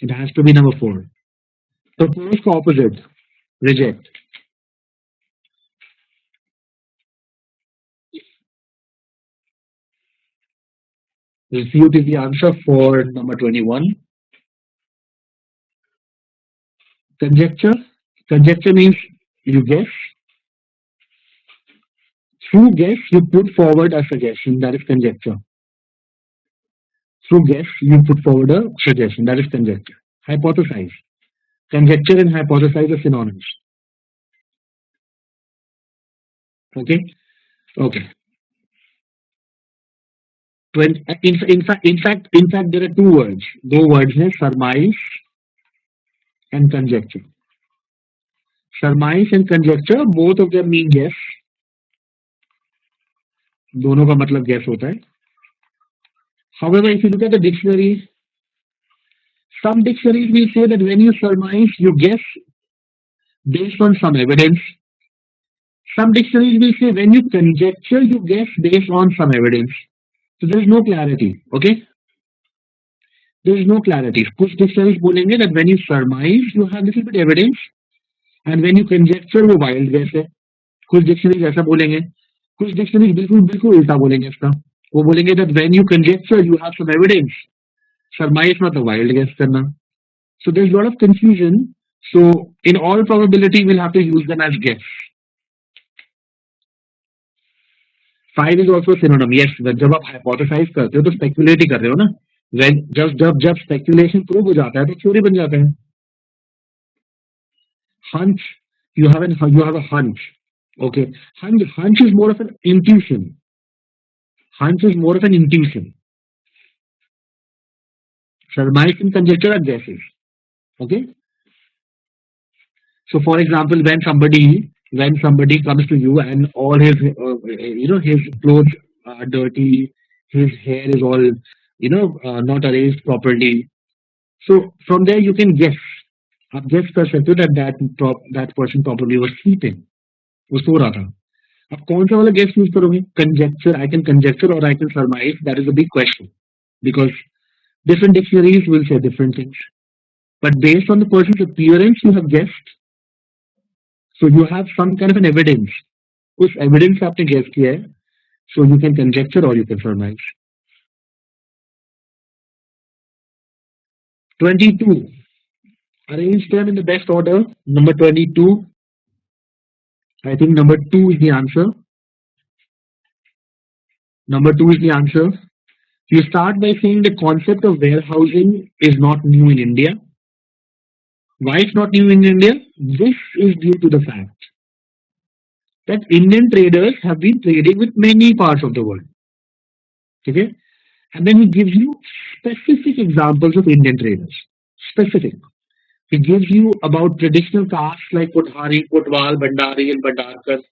It has to be number four. Propose का opposite. Reject. Refute is the answer for number 21. Conjecture. Conjecture means you guess. Through guess, you put forward a suggestion. That is conjecture. Through guess, you put forward a suggestion. That is conjecture. Hypothesize. Conjecture and hypothesize are synonyms. Okay? Okay. In fact, there are two words. दो words हैं, surmise and conjecture. Surmise and conjecture, both of them mean guess. दोनों का मतलब guess होता है. However, if you look at the dictionary, some dictionaries will say that when you surmise, you guess based on some evidence. Some dictionaries will say when you conjecture, you guess based on some evidence. So there is no clarity. Okay? There is no clarity. कुछ dictionaries बोलेंगे that when you surmise, you have little bit evidence, and when you conjecture, वो wild guess है. कुछ dictionaries ऐसा बोलेंगे. कुछ dictionaries बिल्कुल बिल्कुल उल्टा बोलेंगे इसका. वो बोलेंगे that when you conjecture, you have some evidence. Surmise मतलब wild guess करना. So there's a lot of confusion. So in all probability, we'll have to use them as guess. 5 is also a synonym. Yes, जब आप hypothesize करते हो तो speculate ही कर रहे हो ना. When जब speculation prove हो जाता है तो theory बन जाता है. Hunch, you have a hunch. Okay, hunch is more of an intuition. Hunch is more of an intuition. Surmise and conjecture are guesses. Okay. So, for example, when somebody comes to you and all his his clothes are dirty, his hair is all not arranged properly. So from there you can guess. आप guess कर सकते हो that person probably was sleeping. वो सो रहा था. अब कौन सा वाला guess use करोगे? Conjecture. I can conjecture or I can surmise. That is a big question because different dictionaries will say different things. But based on the person's appearance, you have guessed. So you have some kind of an evidence. उस evidence से आपने guess किया है. So you can conjecture or you can surmise. 22. Arrange them in the best order. Number 22. I think number 2 is the answer. Number 2 is the answer. You start by saying the concept of warehousing is not new in India. Why it's not new in India? This is due to the fact that Indian traders have been trading with many parts of the world. Okay? And then he gives you specific examples of Indian traders. Specific. He gives you about traditional castes like Kothari, Kotwal, Bandari, and Bandarkar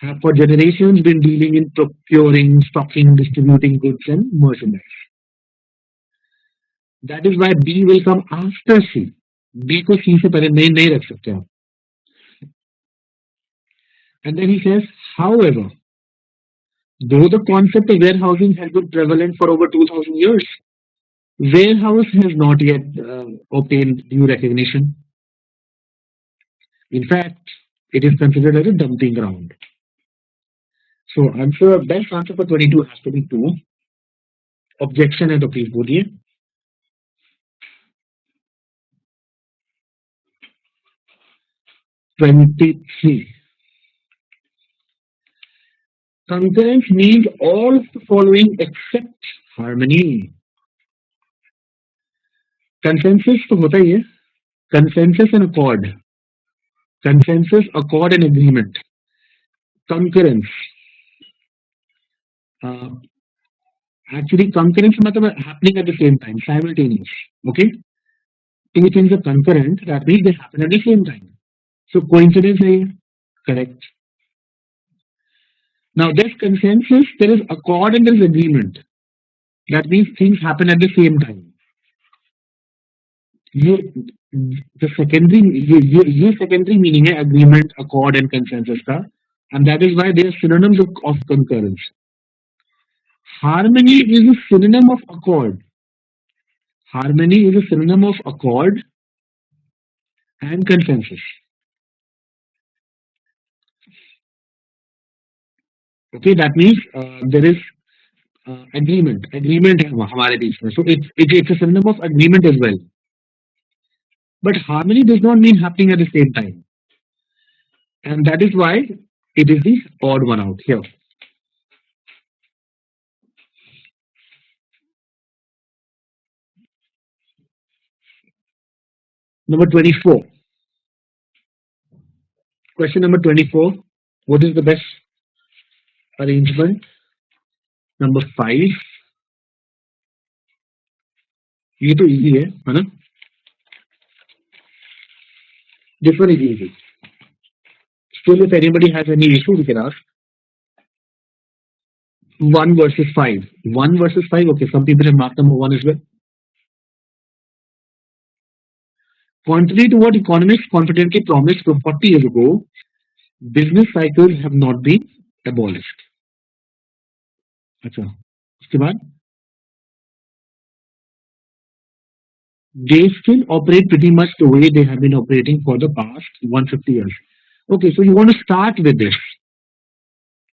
have for generations been dealing in procuring, stocking, distributing goods and merchandise. That is why B will come after C. B को C से पहले नहीं रख सकते आप. And then he says, however, though the concept of warehousing has been prevalent for over 2000 years, warehouse has not yet obtained due recognition. In fact, it is considered as a dumping ground. So answer, best answer for 22 has to be 2. Objection है तो please बोलिए. 23. Concurrence means all of the following except harmony. Consensus तो होता ही है. Consensus and accord. Consensus, accord and agreement. Concurrence. Actually, concurrence matlab happening at the same time, simultaneous. Okay? Two things are concurrent, that means they happen at the same time. So coincidence is correct. Now there's consensus, there is accord and there is agreement. That means things happen at the same time. The secondary meaning है agreement, accord and consensus का, and that is why they are synonyms of concurrence. Harmony is a synonym of accord. Harmony is a synonym of accord and consensus. Okay, that means there is agreement. Agreement है हमारे बीच में. So it's a synonym of agreement as well. But harmony does not mean happening at the same time. And that is why it is the odd one out here. Number 24. Question number 24. What is the best arrangement? Number 5. ये तो easy है ना? This one is easy. Still, if anybody has any issue, we can ask. 1 versus 5. 1 versus 5. Okay, some people have marked number 1 as well. Contrary to what economists confidently promised 40 years ago, business cycles have not been abolished. अच्छा, उसके बाद they still operate pretty much the way they have been operating for the past 150 years. Okay, so you want to start with this.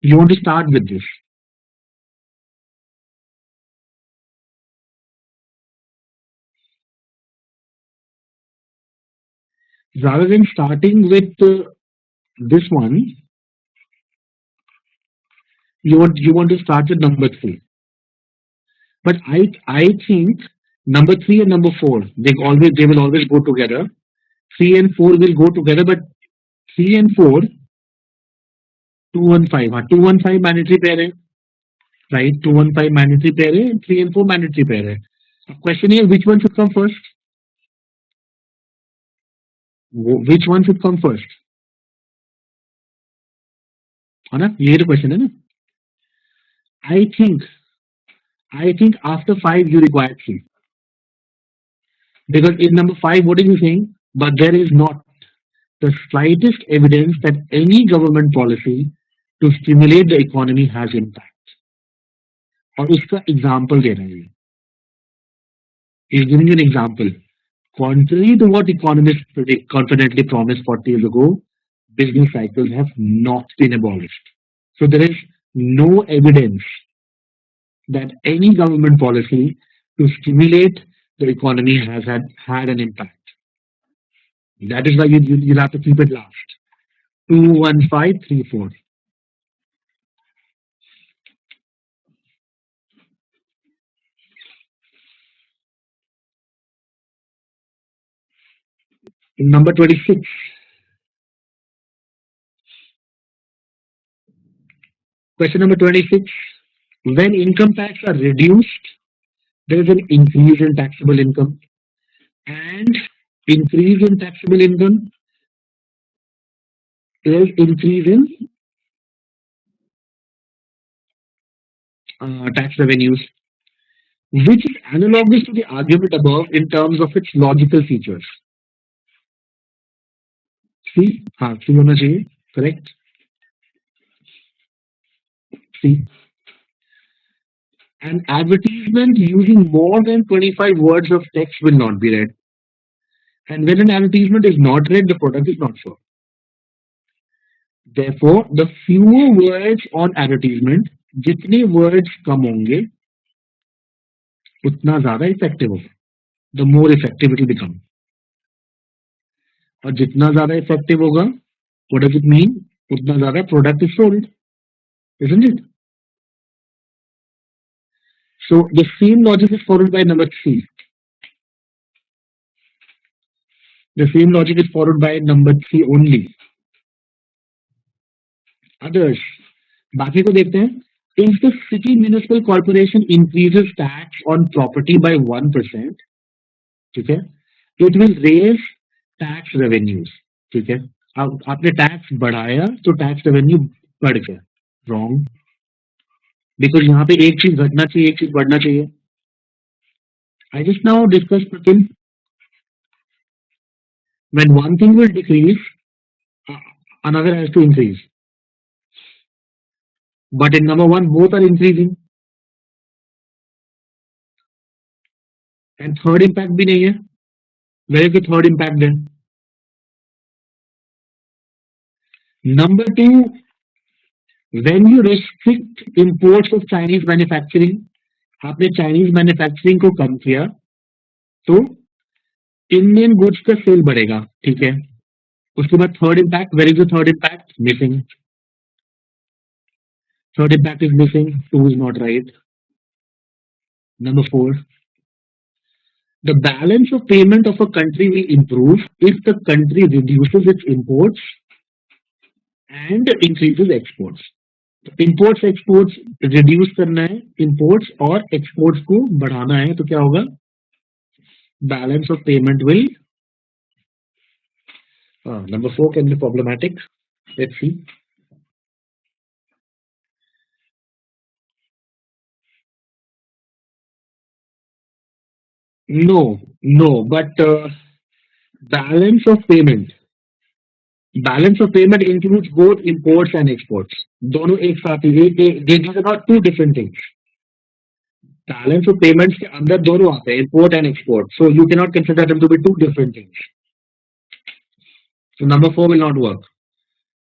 You want to start with this. Rather than starting with this one, you want to start with number 3. But I think number 3 and number 4 they will always go together. 3 and 4 will go together, but 3 and 4, 2 and 5. 2 and 5 mandatory pair है, right? 2 and 5 mandatory pair है, 3 and 4 mandatory pair है. The question is which one should come first? Which one should come first? है ना? ये तो question है ना? I think after 5 you require 3. Because in number 5, what is he saying? But there is not the slightest evidence that any government policy to stimulate the economy has impact. और उसका example दे रहे हैं. He's giving you an example. Contrary to what economists confidently promised 40 years ago, business cycles have not been abolished. So there is no evidence that any government policy to stimulate the economy has had an impact. That is why you'll have to keep it last. 21534. Number 26. Question number 26. When income tax are reduced, there is an increase in taxable income, and increase in taxable income is increase in tax revenues, which is analogous to the argument above in terms of its logical features. See, हाँ सी होना चाहिए, correct. See, an advertisement using more than 25 words of text will not be read, and when an advertisement is not read, the product is not sold. Therefore, the fewer words on advertisement, जितने words कम होंगे, उतना ज्यादा effective होगा. The more effective it will become. और जितना ज्यादा effective होगा, what does it mean? उतना ज्यादा product is sold, isn't it? So the same logic is followed by number three. The same logic is followed by number three only. Others. बाकी को देखते हैं. If the city municipal corporation increases tax on property by 1%, ठीक है, it will raise tax revenues. ठीक है, अब आपने टैक्स बढ़ाया तो टैक्स रेवेन्यू बढ़ गया. Wrong. Because यहाँ पे एक चीज घटना चाहिए, एक चीज बढ़ना चाहिए. I just now discussed Pratim, when one thing will decrease, uh, another has to increase. But in number one, both are increasing. And third impact भी नहीं है. Where is the third impact then? Number two, when you restrict imports of Chinese manufacturing, आपने Chinese manufacturing को कम किया, तो Indian goods का cell बढ़ेगा. ठीक है. उसके बाद third impact, where is the third impact? Missing. Third impact is missing. Two is not right. Number four, the balance of payment of a country will improve if the country reduces its imports and increases exports. Imports exports reduce करना है, imports और exports को बढ़ाना है, तो क्या होगा? Balance of payment will. Number 4 can be problematic. Let's see. No, but balance of payment includes both imports and exports. दोनों एक साथ ही. These are not two different things. Balance of payments के अंदर दोनों आते हैं, import and export. So you can not consider them to be two different things. So number 4 will not work.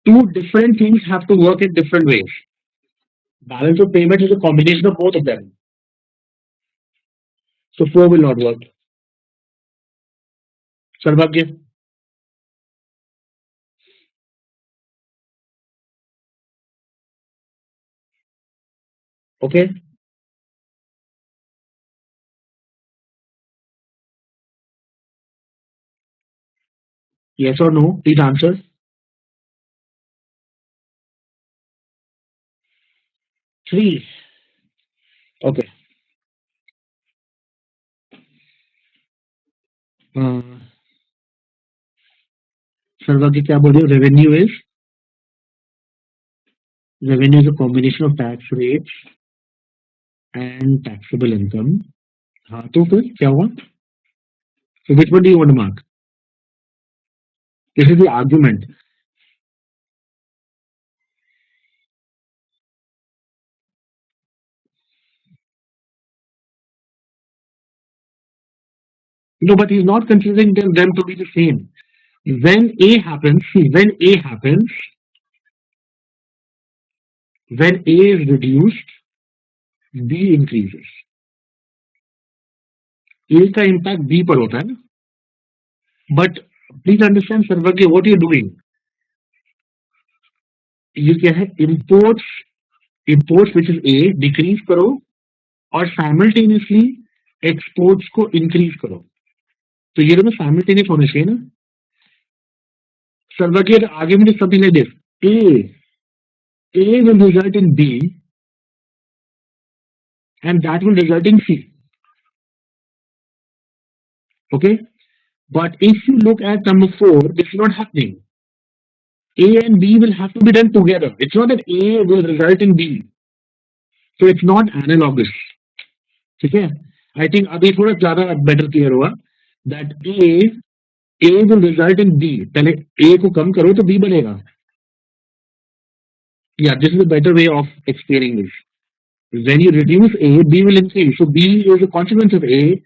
Two different things have to work in different ways. Balance of payment is a combination of both of them. So 4 will not work. Sarvagya? Okay? Yes or no? Please answer. Three. Okay. सर्वज्ञ क्या बोल रही हो? Revenue is a combination of tax rates and taxable income. हाँ, तो फिर क्या हुआ? So which one do you want to mark? This is the argument. No, but he's not considering them to be the same. When A happens, see, when A is reduced, B increases. A का impact B पर होता है ना. But please understand, Sarvagya, what you're doing. ये क्या है? Imports which is A decrease करो और simultaneously exports को increase करो. तो ये दोनों simultaneous होने चाहिए ना. Sarvagya, आगे में something like this. A will result in B and that will result in C. Okay? But if you look at number 4, this is not happening. A and B will have to be done together. It's not that A will result in B. So it's not analogous. ठीक है? I think अभी थोड़ा ज़्यादा better clear हुआ that A will result in B. पहले A को कम करो तो B बनेगा. Yeah, this is a better way of explaining this. When you reduce A, B will increase. So B is a consequence of A.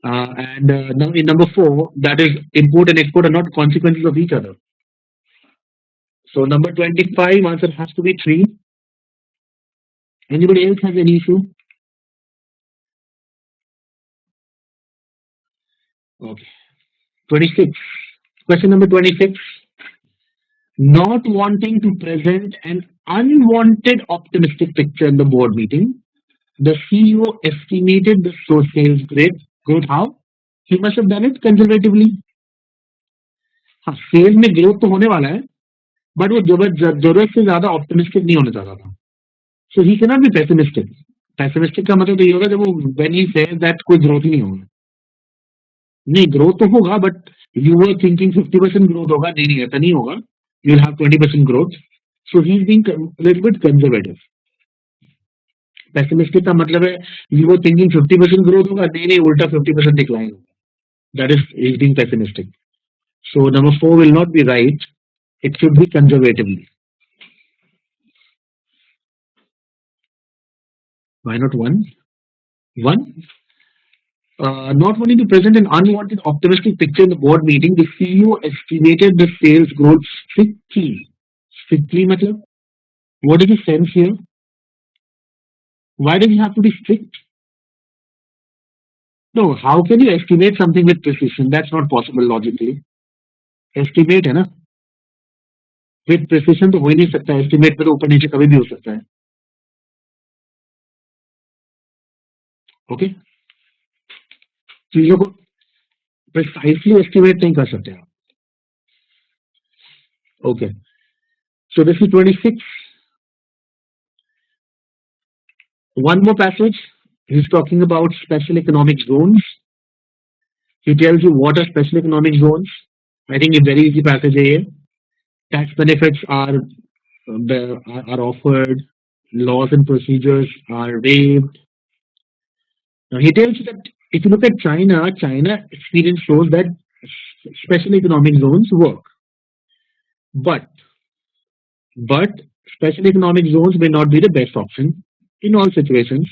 And now in number 4, that is import and export are not consequences of each other. So number 25 answer has to be 3. Anybody else has any issue? Okay. 26. Question number 26. Not wanting to present an unwanted optimistic picture in the board meeting, the CEO estimated the sales growth. How? He must have done it conservatively. हाँ, cell में growth तो होने वाला है, but वो जरूरत से ज्यादा ऑप्टिमिस्टिक नहीं होना चाहता था. So he can not be pessimistic. Pessimistic का मतलब तो ये होगा जब वो व्हेन ही सेज दैट कोई ग्रोथ ही नहीं होगा. नहीं, ग्रोथ तो होगा, but you were thinking 50% growth होगा. नहीं, ऐसा नहीं होगा. You will have 20% growth. So he is being little bit conservative. Pessimistic का मतलब है यू वर थिंकिंग 50% ग्रोथ होगा. नहीं, उल्टा 50% डिक्लाइन होगा. That is being pessimistic. So number 4 will not be right. It should be conservatively. Why not 1? 1. Not wanting to present an unwanted optimistic picture in the board meeting, the CEO estimated the sales growth strictly. Strictly, matlab? What is the sense here? Why does it have to be strict? No, how can you estimate something with precision? That's not possible logically. Estimate है ना? With precision तो हो ही नहीं सकता. Estimate पे तो ऊपर नीचे कभी भी हो सकता है. Okay? चीजों को precisely estimate नहीं कर सकते आप. Okay. So this is 26. One more passage. He's talking about special economic zones. He tells you what are special economic zones. I think a very easy passage here. Tax benefits are offered. Laws and procedures are waived. Now he tells you that if you look at China, China experience shows that special economic zones work. But special economic zones may not be the best option in all situations.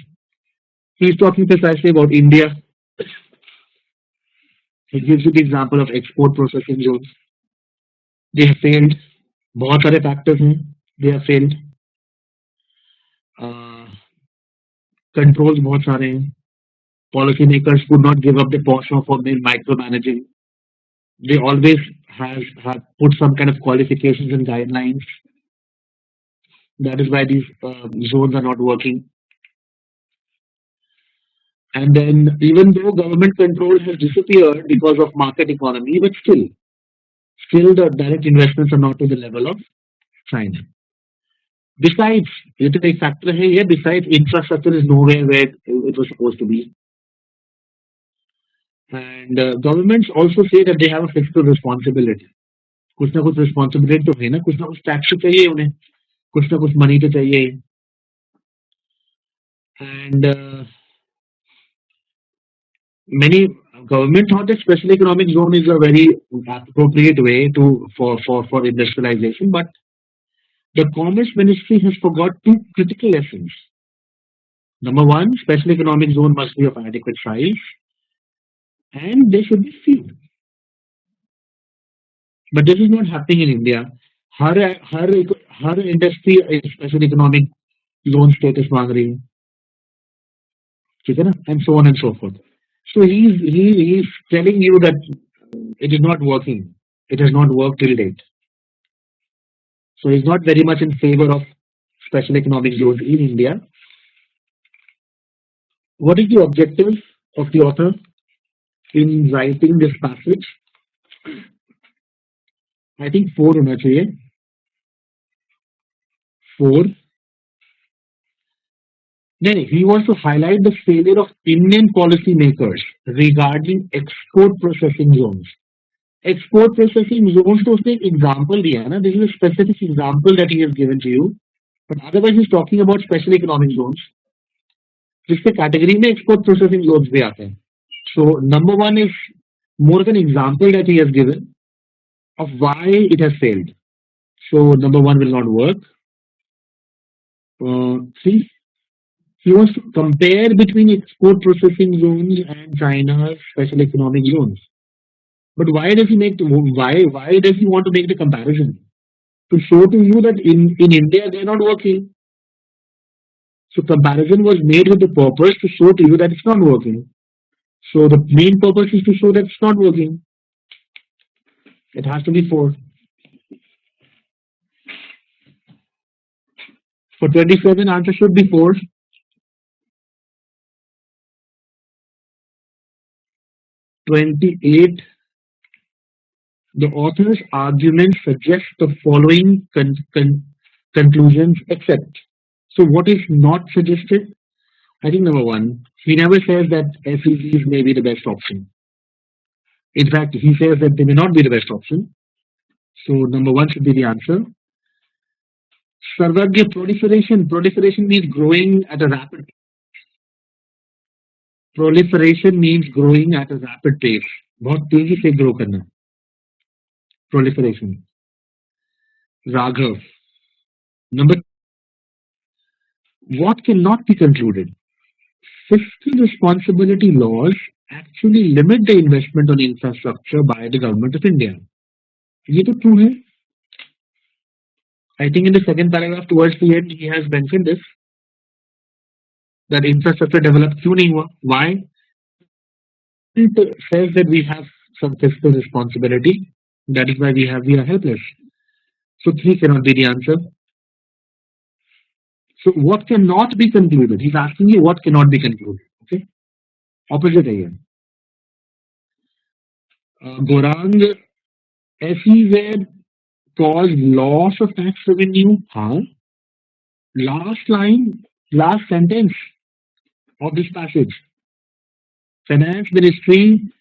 He's talking precisely about India. He gives you the example of export processing zones. They have failed. बहुत सारे factors हैं. They have failed. Controls बहुत सारे हैं. Policymakers could not give up the portion for micromanaging. They always have put some kind of qualifications and guidelines. That is why these zones are not working. And then, even though government control has disappeared because of market economy, but still the direct investments are not to the level of China. Besides, it is a factor here. Besides, infrastructure is nowhere where it was supposed to be. And governments also say that they have a fiscal responsibility. कुछ ना कुछ responsibility तो है ना. कुछ ना कुछ tax तो चाहिए उन्हें. कुछ ना कुछ money तो चाहिए. And many government thought that special economic zone is a very appropriate way for industrialization, but the Commerce Ministry has forgot two critical lessons. Number 1, special economic zone must be of adequate size, and they should be few. But this is not happening in India. Her her her industry special economic loan status मांग रही है, ठीक है ना, and so on and so fourth. So he's telling you that it is not working. It has not worked till date. So he's not very much in favor of special economic zones in India. What is the objective of the author in writing this passage? I think four होना चाहिए. Four. Then he wants to highlight the failure of Indian policymakers regarding export processing zones. Export processing zones to उसने एक example दिया है ना. This is a specific example that he has given to you. But otherwise he's talking about special economic zones, जिसके category में export processing zones भी आते हैं. So number one is more of an example that he has given of why it has failed. So number one will not work. Three, he wants to compare between export processing zones and China's special economic zones. But why does he make why does he want to make the comparison? To show to you that in India they're not working. So comparison was made with the purpose to show to you that it's not working. So the main purpose is to show that it's not working. It has to be four. For 27, answer should be four. 28, the author's argument suggests the following conclusions except. So what is not suggested? I think number one, he never says that SECs may be the best option. In fact, he says that they may not be the best option. So number one should be the answer. Sarvagya proliferation. Proliferation means growing at a rapid. Proliferation means growing at a rapid pace. बहुत तेजी से grow करना. Proliferation. Raghav. Number, what cannot be concluded? Fiscal responsibility laws actually limit the investment on infrastructure by the government of India. ये तो true है. I think in the second paragraph towards the end he has mentioned this, that infrastructure developed क्यों नहीं हुआ? Why? It says that we have some fiscal responsibility. That is why we are helpless. So three cannot be the answer. So what cannot be concluded? He's asking you what cannot be concluded. Okay. Opposite है ये. Gorang, SEZ cause loss of tax revenue. How? Last line, last sentence of this passage. Finance Ministry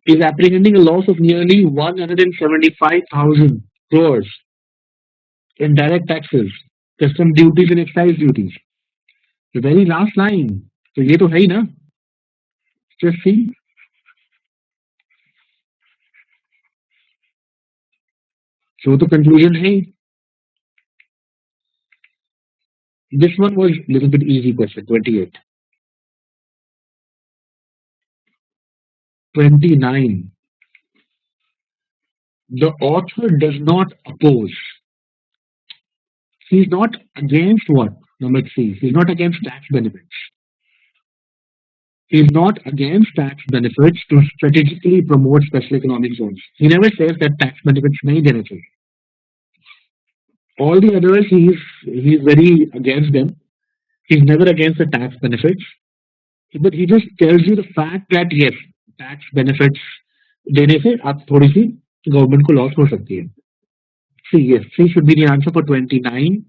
is apprehending a loss of nearly 175,000 crores in direct taxes, custom duties and excise duties. The very last line. तो ये तो है ही ना. Just see. So the conclusion है. This one was a little bit easy question. 28. 29. The author does not oppose. He's not against what? Number three. He's not against tax benefits. He's not against tax benefits to strategically promote special economic zones. He never says that tax benefits नहीं देने चाहिए. All the others, he's very against them. He's never against the tax benefits, but he just tells you the fact that yes, tax benefits देने से आप थोड़ी सी government को loss हो सकती है. C, yes, C should be the answer for 29.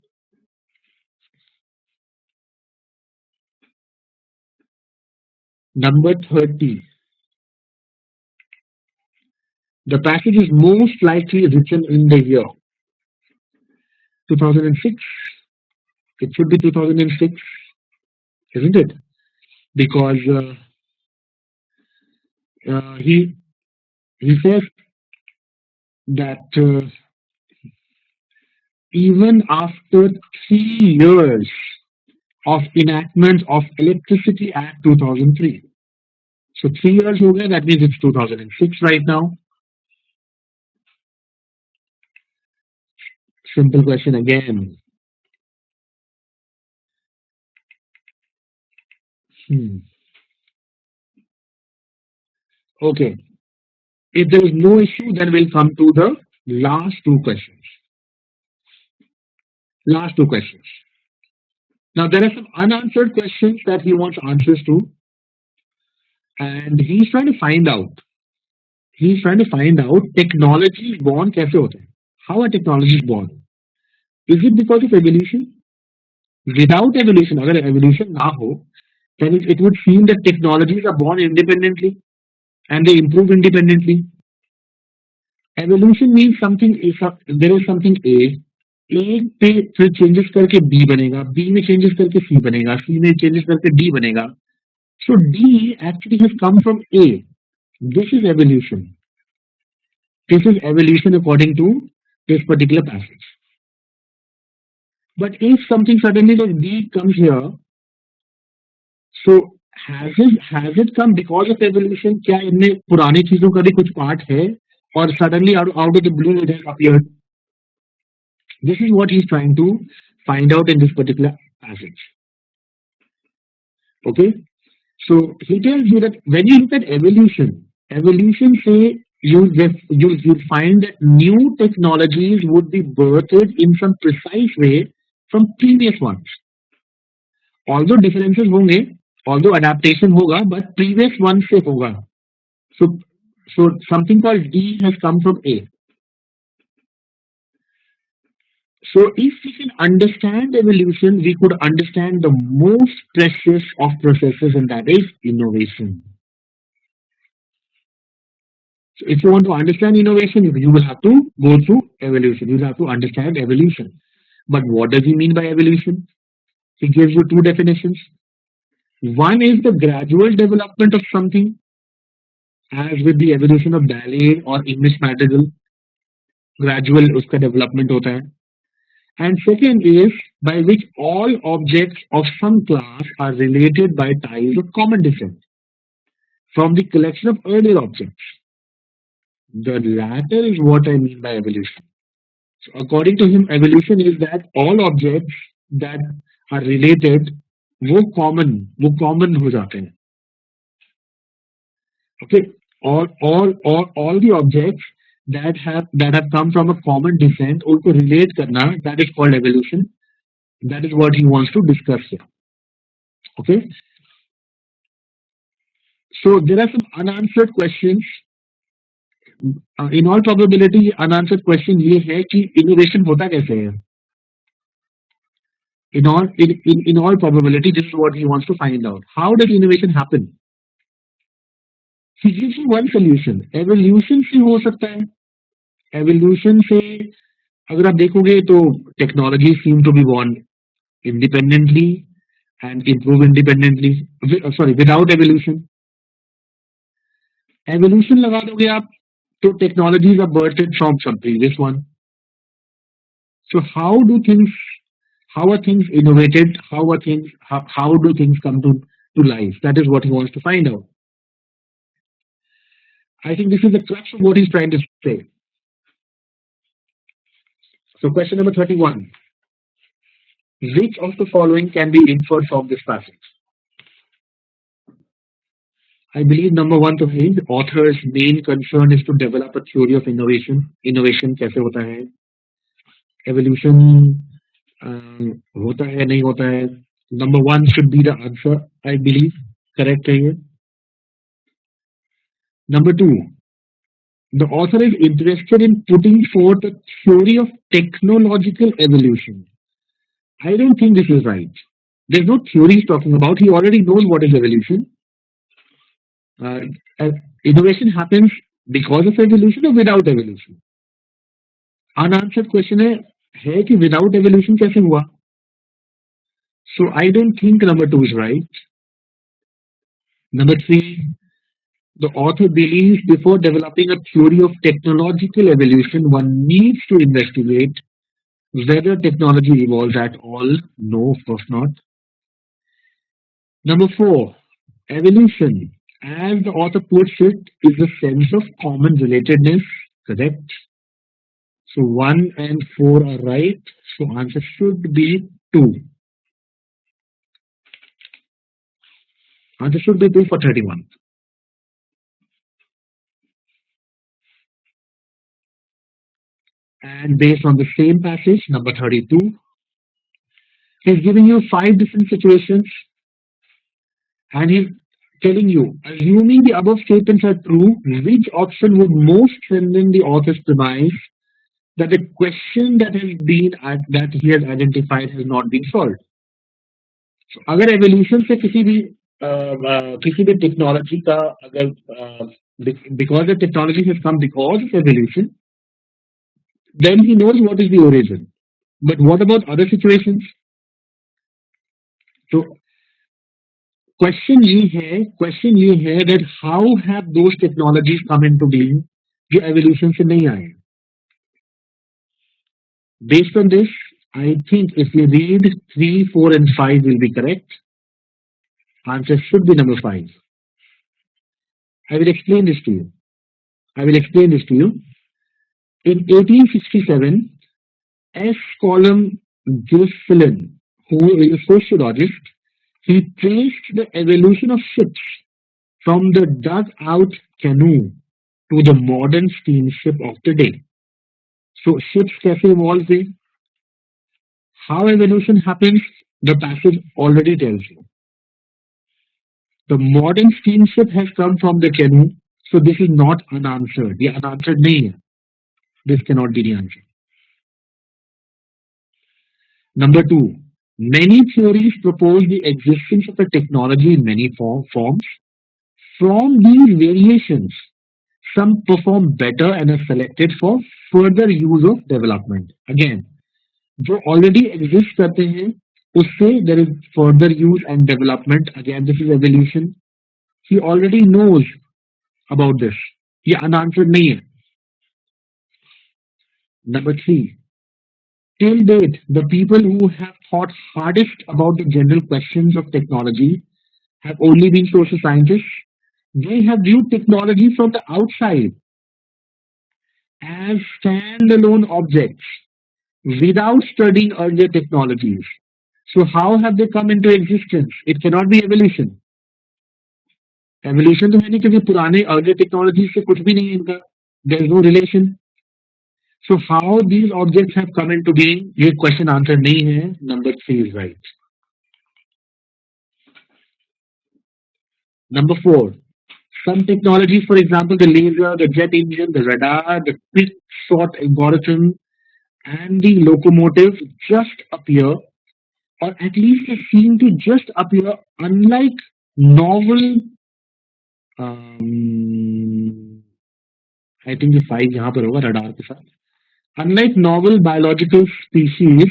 Number 30. The passage is most likely written in the year 2006. It should be 2006, isn't it? Because he says that even after 3 years of enactment of Electricity Act 2003. So 3 years हो गए, that means it's 2006 right now. Simple question again. Hmm. Okay. If there is no issue, then we'll come to the last two questions. Last two questions. Now, there are some unanswered questions that he wants answers to, and he's trying to find out. He's trying to find out technologies born कैसे होते हैं? How are technologies born? Is it because of evolution? Without evolution, अगर evolution ना हो, then it would seem that technologies are born independently and they improve independently. Evolution means something is there is something A पे फिर changes करके B बनेगा, B में changes करके C बनेगा, C में changes करके D बनेगा. So D actually has come from A. This is evolution. This is evolution according to this particular passage. But if something suddenly like D comes here, so has it come because of evolution? क्या इनमें पुरानी चीजों का भी कुछ part है? Or suddenly out of the blue it has appeared? This is what he's trying to find out in this particular passage. Okay, so he tells you that when you look at evolution say you'll find that new technologies would be birthed in some precise way from previous ones. Although differences होंगे, although adaptation होगा, but previous one से होगा. So something called D has come from A. So if we can understand evolution, we could understand the most precious of processes, and that is innovation. So if you want to understand innovation, you will have to go through evolution. You will have to understand evolution. But what does he mean by evolution? He gives you two definitions. One is the gradual development of something, as with the evolution of ballet or English madrigal. Gradual उसका development होता है. And second is by which all objects of some class are related by ties of common descent from the collection of earlier objects. The latter is what I mean by evolution. So according to him, evolution is that all objects that are related वो common हो जाते हैं. Okay, all the objects that have come from a common descent उनको relate करना, that is called evolution. That is what he wants to discuss here. Okay, so there are some unanswered questions. In all probability unanswered question ये है कि innovation होता कैसे है. In all probability this is what he wants to find out. How does innovation happen? He gives you one solution. Evolution से हो सकता है. Evolution से अगर आप देखोगे तो technologies seem to be born independently and improve independently. Sorry, without evolution. Evolution लगा दोगे आप तो technologies are birthed from some previous one. So how are things innovated? How do things come to life? That is what he wants to find out. I think this is the crux of what he's trying to say. So question number 31. Which of the following can be inferred from this passage? I believe number one to his author's main concern is to develop a theory of innovation. Innovation कैसे होता है? Evolution होता है नहीं होता है? Number one should be the answer, I believe. Correct है ये. Number two, the author is interested in putting forth a theory of technological evolution. I don't think this is right. There's no theory he's talking about. He already knows what is evolution. Innovation happens because of evolution or without evolution. Unanswered question है कि without evolution कैसे हुआ? So I don't think number two is right. Number three, the author believes before developing a theory of technological evolution, one needs to investigate whether technology evolves at all. No, of course not. Number four, evolution, as the author puts it, is the sense of common relatedness. Correct. So 1 and 4 are right. So answer should be 2. Answer should be 2 for 31. And based on the same passage, number 32, he's giving you 5 different situations and he's telling you, assuming the above statements are true, which option would most strengthen the author's premise that the question that he has identified has not been solved. So, अगर evolution से किसी भी technology का अगर because the technology has come because of evolution, then he knows what is the origin. But what about other situations? So question ये है that how have those technologies come into being जो evolution से नहीं आए. Based on this, I think if we read 3, 4 and 5 will be correct. Answer should be number 5. I will explain this to you. I will explain this to you. In 1867, S. Colum Gilfillan, who is a sociologist, he traced the evolution of ships from the dug-out canoe to the modern steamship of the day. So ships कैसे evolve हुए? How evolution happens, the passage already tells you. The modern steamship has come from the canoe, so this is not unanswered. ये unanswered नहीं है. This cannot be the answer. Number 2, many theories propose the existence of a technology in many forms. From these variations, some perform better and are selected for further use of development. Again, जो already exist करते हैं, उससे there is further use and development. Again, this is evolution. He already knows about this. ये unanswered नहीं है. Number 3, till date, the people who have thought hardest about the general questions of technology have only been social scientists. They have viewed technology from the outside as standalone objects without studying earlier technologies. So how have they come into existence? It cannot be evolution. Evolution तो है नहीं क्योंकि पुराने earlier technologies से कुछ भी नहीं है इनका. There is no relation. So how these objects have come into being? ये question answer नहीं है. Number 3 is right. Number 4, some technologies, for example, the laser, the jet engine, the radar, the quick sort algorithm, and the locomotive just appear, or at least they seem to just appear, unlike novel. I think the 5 यहाँ पर होगा radar के साथ. Unlike novel biological species,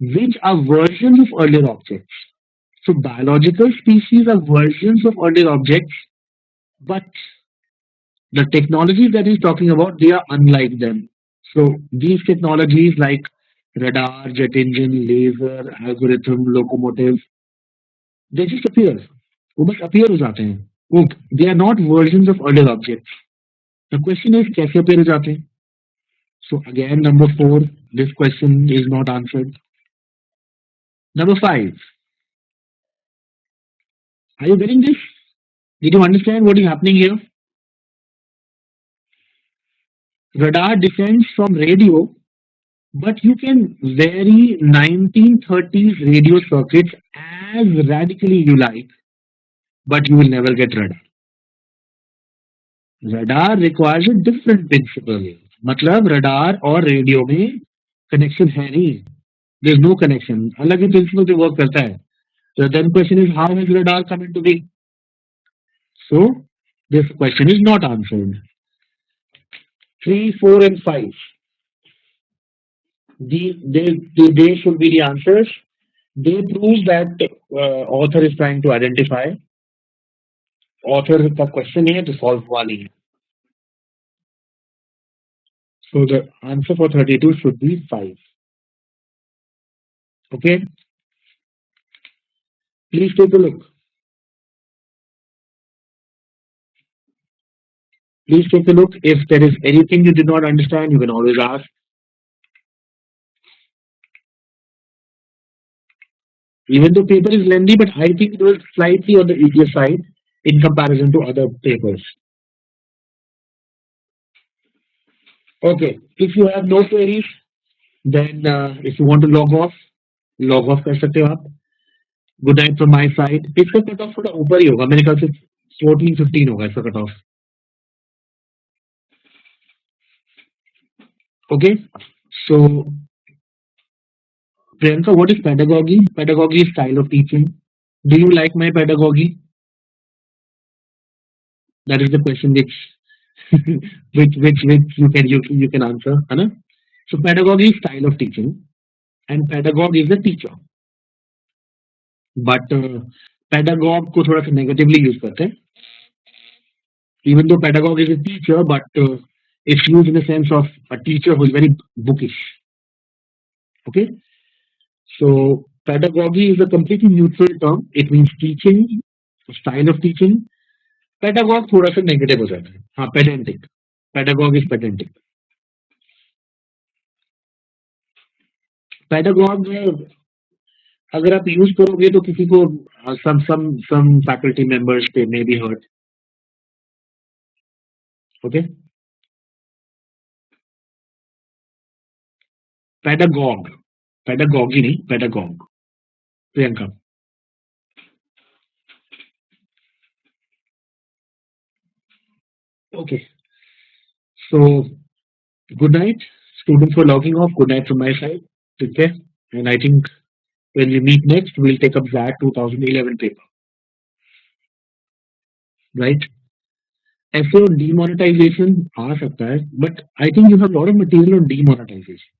which are versions of earlier objects. So biological species are versions of earlier objects, but the technologies that he's talking about, they are unlike them. So these technologies like radar, jet engine, laser, algorithm, locomotive, they just appear. वो बस appear हो जाते हैं. They are not versions of earlier objects. The question is कैसे appear हो जाते हैं? So again, number 4, this question is not answered. Number 5, are you getting this? Did you understand what is happening here? Radar descends from radio, but you can vary 1930s radio circuits as radically you like, but you will never get radar. Radar requires a different principle. मतलब radar और radio में connection है नहीं. There is no connection. अलग ही principle से work करता है. So then question is how has radar come into being? So this question is not answered. 3, 4 and 5. They should be the answers. They prove that author is trying to identify. Author का question है तो solve हुआ नहीं है. So the answer for 32 should be 5. Okay. Please take a look. Please take a look. If there is anything you did not understand, you can always ask. Even though paper is lengthy, but I think it was slightly on the easier side in comparison to other papers. Okay, if you have no queries, then if you want to log off कर सकते हो आप. Good night from my side. इसका cut off थोड़ा ऊपर ही होगा मेरे ख्याल से 14-15 होगा इसका cut off. Okay, so Priyanka, what is pedagogy? Pedagogy is style of teaching. Do you like my pedagogy? That is the question which which you can answer, है ना? So pedagogy is style of teaching, and pedagogue is a teacher. But pedagogue को थोड़ा सा negatively use करते हैं. Even though pedagogue is a teacher, but it's used in the sense of a teacher who is very bookish. Okay, so pedagogy is a completely neutral term. It means teaching, style of teaching. Pedagogue थोड़ा सा negative हो जाता है. हाँ, pedantic. Pedagogue is pedantic. Pedagogue अगर आप use करोगे तो किसी को some faculty members they may be hurt. Okay, pedagogue, pedagogy नहीं pedagogue. Priyanka. Okay, so good night, students for logging off. Good night from my side. Take care, and I think when we meet next, we'll take up that 2011 paper, right? ऐसे on demonetization आ सकता है, but I think you have a lot of material on demonetization.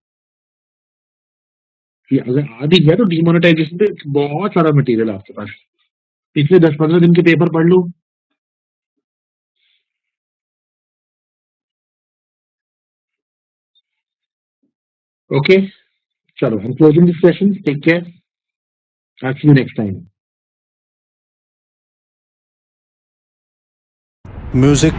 कि अगर आ भी गया तो demonetization पे बहुत सारा material है आपके पास. पिछले 10-15 दिन के पेपर पढ़ लो. Okay, चलो, I'm closing this session. Take care. I'll see you next time. Music